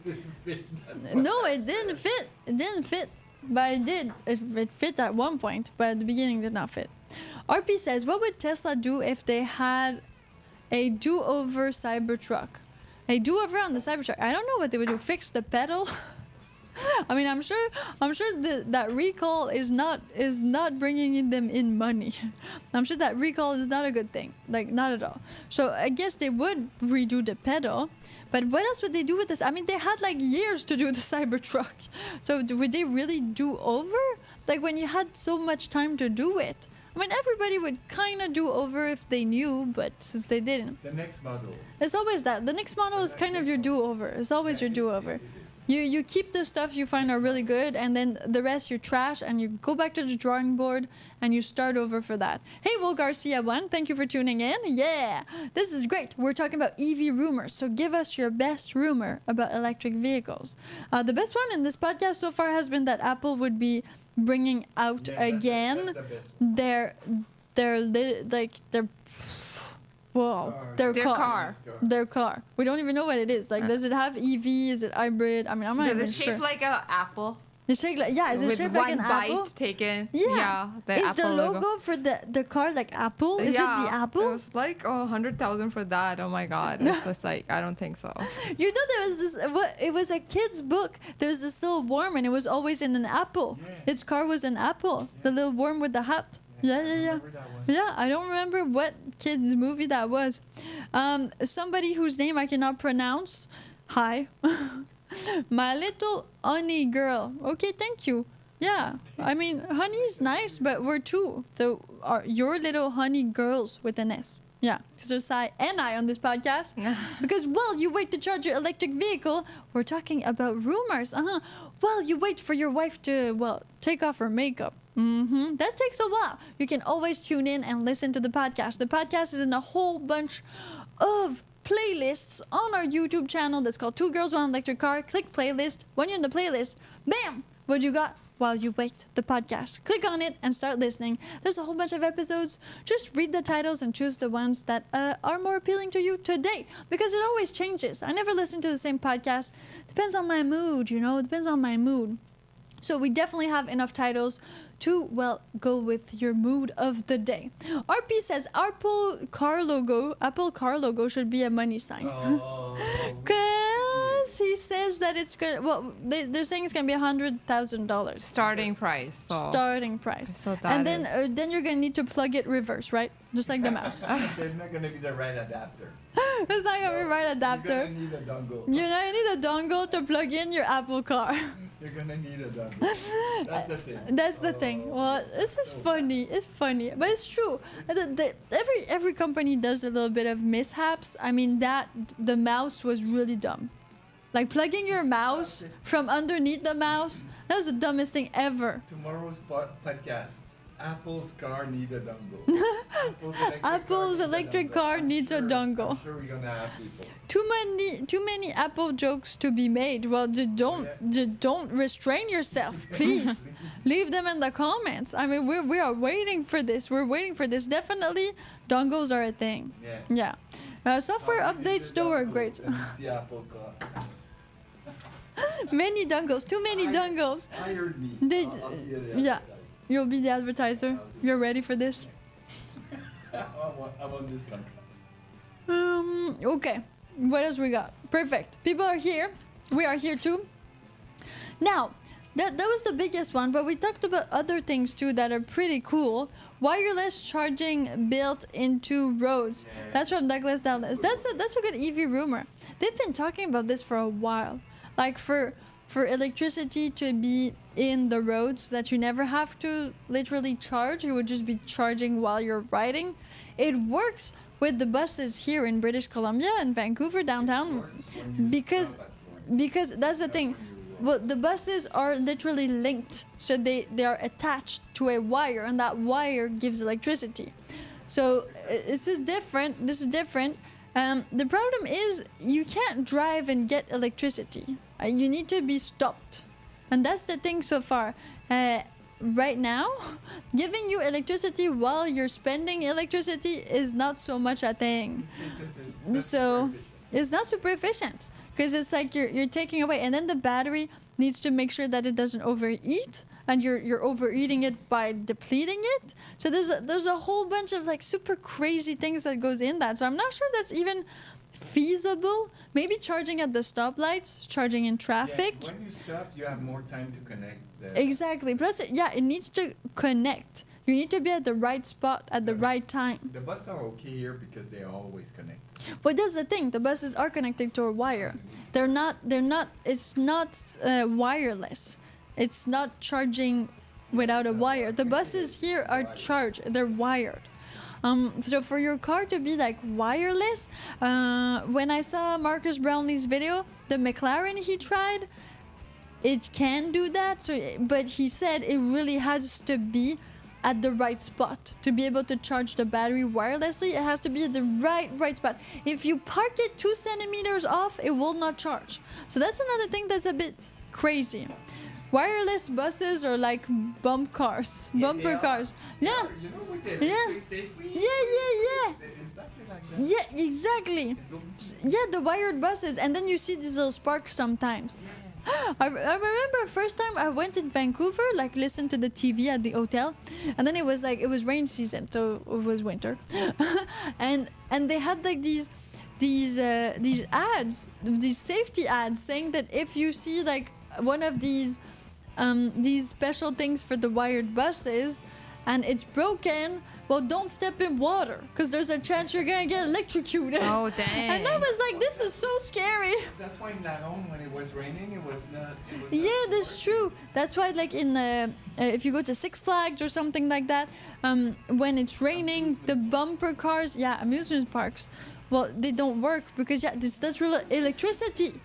No, it didn't fit. It didn't fit. But it did. It fit at one point, but at the beginning it did not fit. RP says, what would Tesla do if they had a do-over Cybertruck? A do-over on the Cybertruck. I don't know what they would do. Fix the pedal? I mean, I'm sure that recall is not bringing them in money. I'm sure that recall is not a good thing. Like, not at all. So I guess they would redo the pedal. But what else would they do with this? I mean, they had like years to do the Cybertruck. So would they really do over? Like when you had so much time to do it. I mean, everybody would kind of do over if they knew, but since they didn't. The next model. It's always that. The next model is kind of your do-over. It's always your do-over. You keep the stuff you find are really good, and then the rest you trash, and you go back to the drawing board, and you start over for that. Hey, Will Garcia 1, thank you for tuning in. Yeah, this is great. We're talking about EV rumors, so give us your best rumor about electric vehicles. The best one in this podcast so far has been that Apple would be bringing out again that's the best one. their car. Their car. We don't even know what it is. Like, does it have EV? Is it hybrid? I mean, I'm not even sure. Does it shape like an apple? It's shaped like, yeah, is it With shaped one like an bite apple? taken? Yeah. The Is Apple the logo for the car like Apple? Is it the It apple? was like 100,000 for that. Oh my god. It's just like, I don't think so. You know, there was this, it was a kid's book. There's this little worm, and it was always in an apple. Yeah. Its car was an apple. The little worm with the hat. Yeah. remember that one. Yeah, I don't remember what kid's movie that was. Somebody whose name I cannot pronounce. Hi. My little honey girl. Okay, thank you. Yeah, I mean, honey is nice, but we're two. So are your little honey girls with an S. Yeah, because there's I and I on this podcast. Because while you wait to charge your electric vehicle, we're talking about rumors. While you wait for your wife to, take off her makeup. That takes a while. You can always tune in and listen to the podcast. The podcast is in a whole bunch of playlists on our YouTube channel that's called Two Girls, One Electric Car. Click playlist. When you're in the playlist, bam! What you got? While you wait, the podcast. Click on it and start listening. There's a whole bunch of episodes. Just read the titles and choose the ones that are more appealing to you today, because it always changes. I never listen to the same podcast. Depends on my mood, It depends on my mood. So we definitely have enough titles to, go with your mood of the day. RP says Apple car logo should be a money sign. Because he says that it's gonna, they're saying it's gonna be $100,000. Starting price. So. Starting price. So that and then you're gonna need to plug it reverse, right? Just like the mouse. There's not gonna be the right adapter. It's not gonna be right adapter. You're gonna need a dongle. You're gonna need a dongle to plug in your Apple car. You're gonna need a dongle. That's the thing. That's the thing. Well, this is funny. It's funny, but it's true. Every company does a little bit of mishaps. I mean, the mouse was really dumb. Like plugging your mouse from underneath the mouse. That was the dumbest thing ever. Tomorrow's podcast. Apple's car needs a dongle. Apple's electric car needs a dongle. I'm sure we're gonna have people. Too many Apple jokes to be made. Well, just don't restrain yourself, please. Leave them in the comments. I mean, we are waiting for this. We're waiting for this. Definitely, dongles are a thing. Yeah. Software updates though are great. Apple car. Many dongles. Too many dongles. Hired me. Yeah. You'll be the advertiser. You're ready for this? I want this contract. Okay. What else we got? Perfect. People are here. We are here too. Now, that was the biggest one, but we talked about other things too that are pretty cool. Wireless charging built into roads. That's from Douglas Dallas. That's a good EV rumor. They've been talking about this for a while, like for electricity to be in the roads so that you never have to literally charge. You would just be charging while you're riding. It works with the buses here in British Columbia and Vancouver downtown because that's the thing. Well, the buses are literally linked, so they are attached to a wire, and that wire gives electricity. So this is different. The problem is you can't drive and get electricity. You need to be stopped, and that's the thing so far. Right now, giving you electricity while you're spending electricity is not so much a thing. So it's not super efficient. Because it's like you're taking away, and then the battery needs to make sure that it doesn't overeat, and you're overeating it by depleting it. So there's a whole bunch of like super crazy things that goes in that. So I'm not sure that's even feasible. Maybe charging at the stoplights, charging in traffic. Yeah, when you stop, you have more time to connect. Exactly. Plus, it needs to connect. You need to be at the right spot at the right time. The buses are okay here because they always connect. But that's the thing. The buses are connected to a wire. They're not. It's not wireless. It's not charging without a wire. The buses here are charged. They're wired. So for your car to be like wireless, when I saw Marcus Brownlee's video, the McLaren he tried, it can do that. So, but he said it really has to be at the right spot to be able to charge the battery wirelessly. It has to be at the right spot. If you park it 2 centimeters off, it will not charge. So that's another thing that's a bit crazy. Wireless buses are like bumper cars. Yeah. You know, with the exactly like that. Yeah, exactly. Yeah, the wired buses, and then you see these little sparks sometimes. I remember first time I went in Vancouver, like listened to the TV at the hotel, and then it was rain season, so it was winter, and they had like these ads, these safety ads saying that if you see like one of these special things for the wired buses and it's broken, well, don't step in water because there's a chance you're gonna get electrocuted. Oh, dang. And I was like, this is so scary. That's why in Laron, when it was raining, it was not. Yeah, that's true. That's why, like in if you go to Six Flags or something like that, when it's raining, the bumper cars, amusement parks, well, they don't work because that's real electricity.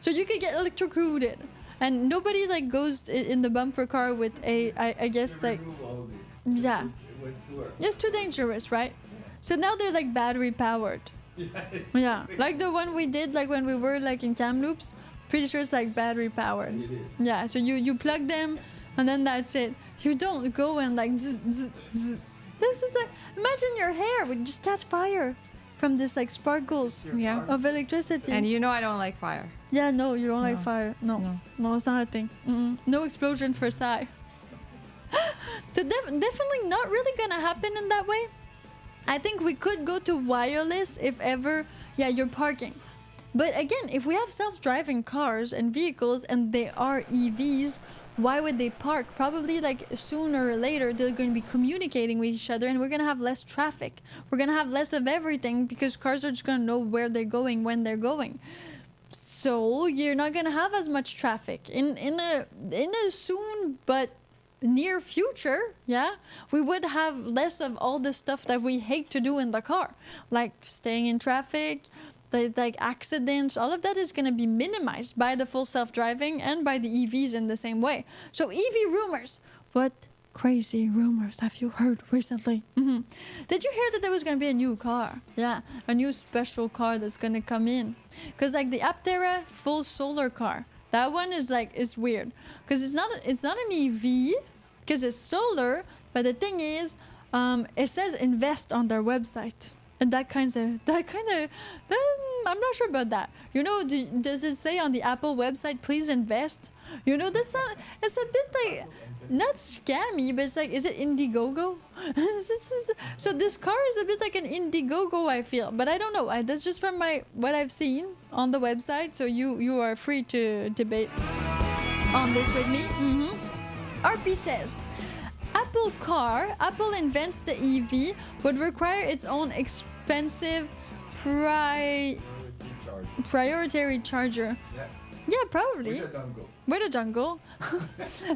So you could get electrocuted, and nobody like goes in the bumper car with I guess like. Yeah. It's too dangerous, right? So now they're like battery powered. Yeah. Like the one we did like when we were like in Kamloops. Pretty sure it's like battery powered. It is. Yeah, so you plug them and then that's it. You don't go and like zzz, zzz, zzz. This is like, imagine your hair would just catch fire from this like sparkles of electricity. And you know I don't like fire. Yeah, no, you don't like fire. No, it's not a thing. No explosion for Sai. So definitely not really gonna happen in that way. I think we could go to wireless if ever, you're parking. But again, if we have self-driving cars and vehicles and they are EVs, why would they park? Probably like sooner or later they're going to be communicating with each other and we're going to have less traffic. We're going to have less of everything because cars are just going to know where they're going when they're going. So you're not going to have as much traffic in a soon but near future. We would have less of all the stuff that we hate to do in the car, like staying in traffic, like accidents. All of that is going to be minimized by the full self-driving and by the EVs in the same way. So EV rumors. What crazy rumors have you heard recently? Did you hear that there was going to be a new car? Yeah, a new special car that's going to come in. Because like the Aptera full solar car, that one is weird. Because it's not an EV, because it's solar, but the thing is, it says invest on their website. And that kind of, I'm not sure about that. You know, does it say on the Apple website, please invest? You know, it's a bit like, not scammy, but it's like, is it Indiegogo? So this car is a bit like an Indiegogo, I feel. But I don't know. That's just from what I've seen on the website. So you are free to debate. on this with me. RP says, Apple invents the EV, would require its own expensive priority charger. Yeah. Yeah, probably. With a dongle. With a dongle.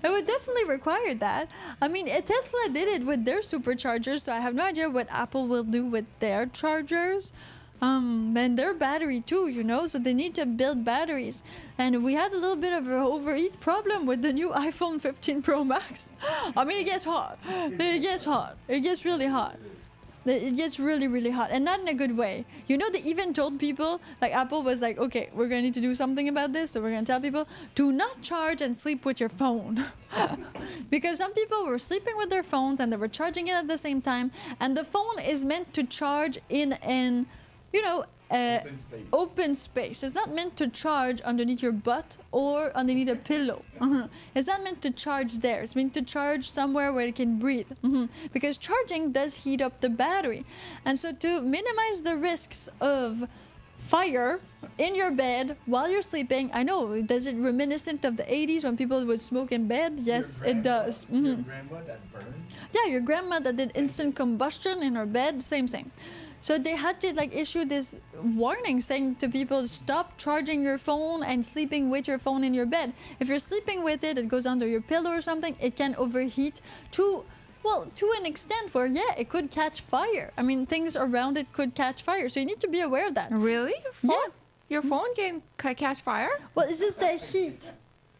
It would definitely require that. I mean, Tesla did it with their superchargers, so I have no idea what Apple will do with their chargers. And their battery too, you know, so they need to build batteries. And we had a little bit of an overheat problem with the new iPhone 15 Pro Max. I mean, it gets hot. It gets hot. It gets really hot. It gets really, really hot, and not in a good way. You know, they even told people, like Apple was like, okay, we're going to need to do something about this, so we're going to tell people, do not charge and sleep with your phone. Because some people were sleeping with their phones and they were charging it at the same time, and the phone is meant to charge in an, you know, open space. It's not meant to charge underneath your butt or underneath a pillow. It's not meant to charge there. It's meant to charge somewhere where it can breathe. Because charging does heat up the battery. And so to minimize the risks of fire in your bed while you're sleeping, I know, does it reminiscent of the 80s when people would smoke in bed? Yes, it does. Your grandma that burned? Yeah, your grandma that did instant combustion in her bed, same. So they had to like issue this warning saying to people, stop charging your phone and sleeping with your phone in your bed. If you're sleeping with it, it goes under your pillow or something, it can overheat to an extent where, yeah, it could catch fire. I mean, things around it could catch fire. So you need to be aware of that. Really? Yeah. Your phone can catch fire? Well, it's just the heat.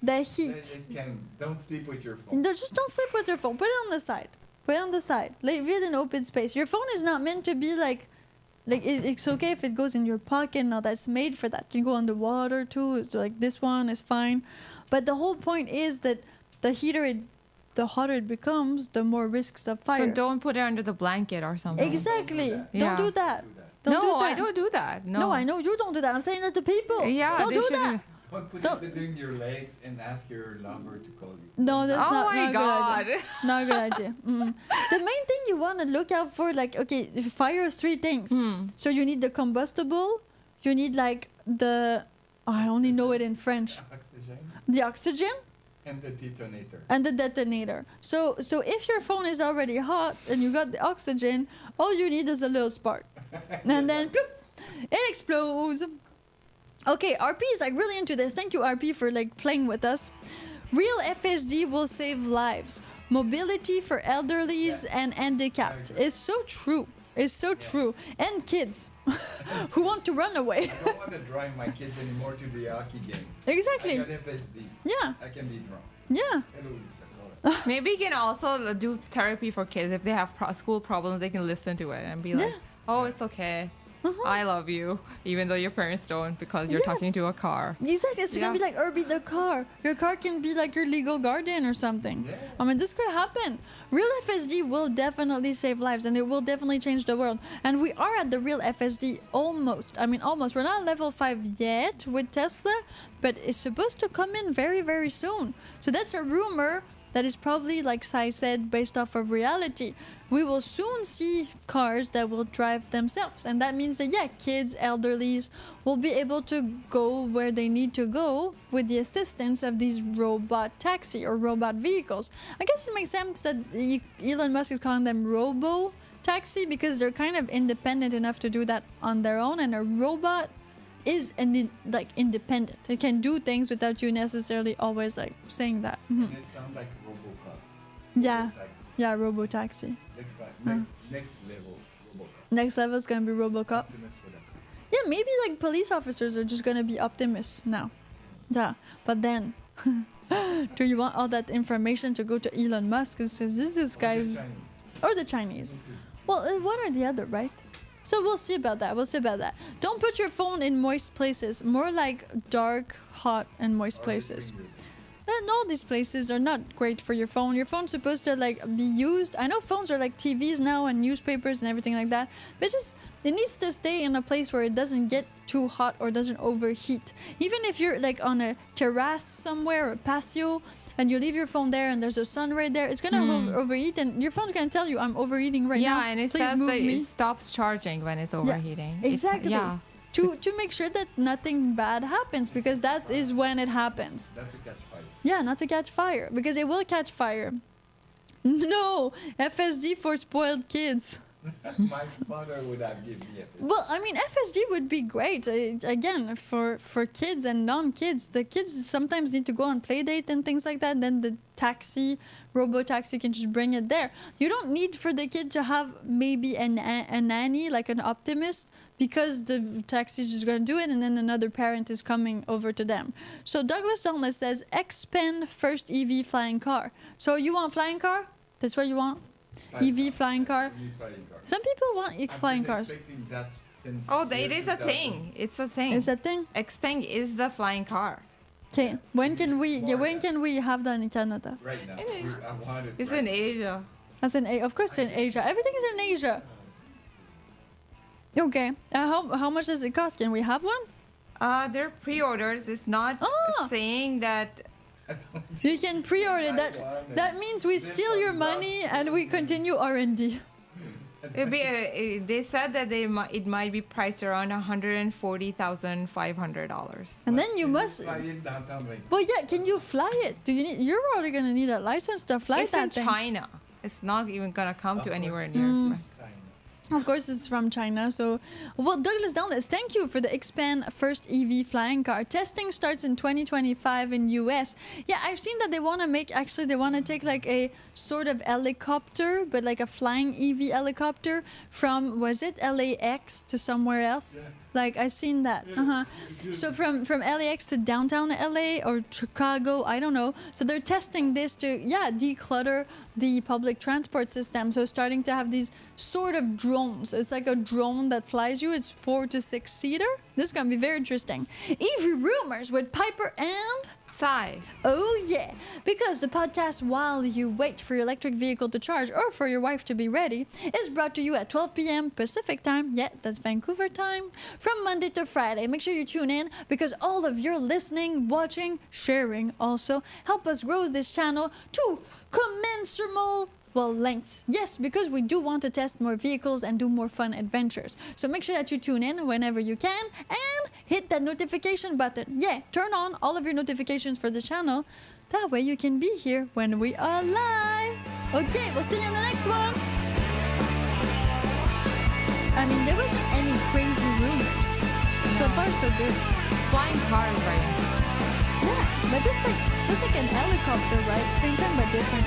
The heat. It can. Don't sleep with your phone. No, just don't sleep with your phone. Put it on the side. Put it on the side. Leave it in open space. Your phone is not meant to be like it's okay if it goes in your pocket. Now that's made for that. You can go underwater too. It's like this one is fine. But the whole point is that the hotter it becomes, the more risks of fire. So don't put it under the blanket or something. Exactly. Yeah. Don't do that. No, Don't do that. I don't do that. No, I know you don't do that. I'm saying that to people. Yeah, don't they do should that. Don't put it between your legs and ask your lover to call you. No, that's Oh not my a God. good idea. Not a good idea. The main thing you want to look out for, like, okay, fire is 3 things. So you need the combustible, you need like I only know it in French. Oxygen The oxygen and the detonator. and the detonator. So if your phone is already hot and you got the oxygen, all you need is a little spark. And then bloop, it explodes. Okay, RP is like really into this. Thank you, RP, for like playing with us. Real FSD will save lives. Mobility for elderlies and handicapped. It's so true. It's so true. And kids who want to run away. I don't want to drive my kids anymore to the hockey game. Exactly. I got FSD. Yeah. I can be drunk. Yeah. Hello, Lisa. Maybe you can also do therapy for kids. If they have school problems, they can listen to it and be like, oh, it's okay. I love you, even though your parents don't, because you're talking to a car. Exactly. It's gonna be like Irby the car. Your car can be like your legal guardian or something. Yeah. I mean, this could happen. Real FSD will definitely save lives, and it will definitely change the world. And we are at the real FSD almost. I mean, almost. We're not level 5 yet with Tesla, but it's supposed to come in very, very soon. So that's a rumor that is probably, like Sai said, based off of reality. We will soon see cars that will drive themselves. And that means that, kids, elderlies will be able to go where they need to go with the assistance of these robot taxi or robot vehicles. I guess it makes sense that Elon Musk is calling them robo-taxi because they're kind of independent enough to do that on their own. And a robot is independent. It can do things without you necessarily always like saying that. And it sounds like Robocop. Yeah. Robotaxi. Yeah, robo-taxi. Next level Robocop. Next level is gonna be Robocop. Optimus for that. Yeah, maybe like police officers are just gonna be Optimus now. Yeah, but then, do you want all that information to go to Elon Musk? Because this guy's or the Chinese. Well, one or the other, right? So we'll see about that. Don't put your phone in moist places. More like dark, hot, and moist places. And all these places are not great for your phone. Your phone's supposed to like be used. I know phones are like TVs now and newspapers and everything like that. But it needs to stay in a place where it doesn't get too hot or doesn't overheat. Even if you're like on a terrace somewhere or patio and you leave your phone there and there's a sun right there, it's gonna overheat and your phone's gonna tell you I'm overheating right now. Yeah, and it Please says move that me. it stops charging when it's overheating. Exactly. to make sure that nothing bad happens, because that is when it happens. Not to catch fire. Yeah, not to catch fire, because it will catch fire. No, FSD for spoiled kids. My father would have given me a Well, I mean, FSD would be great. Again, for kids and non-kids. The kids sometimes need to go on play date and things like that. Then the robo-taxi can just bring it there. You don't need for the kid to have maybe a nanny, like an optimist, because the taxi is just going to do it and then another parent is coming over to them. So Douglas Donless says, expend first EV flying car. So you want flying car? That's what you want? EV flying car? Some people want flying cars. Oh, it is a thing. It's a thing. Is that thing? Xpeng is the flying car. Okay. When can we have that in Canada? Right now. I want it. It's right in Asia. As in, of course, in Asia. Everything is in Asia. Okay. How much does it cost? Can we have one? They're pre-orders. It's not saying that. You can pre-order that. That means we steal your money and we continue R&D. They said that it might be priced around $140,500. And then you must. Fly in downtown Vancouver. Well, yeah. Can you fly it? You're probably gonna need a license to fly It's that in thing. China. It's not even gonna come to anywhere near. China. Of course, it's from China. So, well, Douglas Donless, thank you for the Expand First EV flying car. Testing starts in 2025 in US. Yeah, I've seen that they want to take like a sort of helicopter, but like a flying EV helicopter from, was it LAX to somewhere else? Yeah. Like, I've seen that. So from LAX to downtown LA or Chicago, I don't know. So they're testing this to, declutter the public transport system. So starting to have these sort of drones. It's like a drone that flies you. It's 4 to 6 seater. This is going to be very interesting. EV Rumors with Piper and... Sai. Oh yeah, because the podcast While You Wait for Your Electric Vehicle to Charge or for Your Wife to Be Ready is brought to you at 12 p.m. Pacific Time, that's Vancouver time, from Monday to Friday. Make sure you tune in because all of your listening, watching, sharing also help us grow this channel to commensurable lengths. Yes, because we do want to test more vehicles and do more fun adventures. So make sure that you tune in whenever you can and hit that notification button. Yeah, turn on all of your notifications for the channel. That way you can be here when we are live. Okay, we'll see you in the next one. I mean, there wasn't any crazy rumors. So far, so good. Flying car is very interesting. Yeah, but it's like an helicopter, right? Same thing, but different.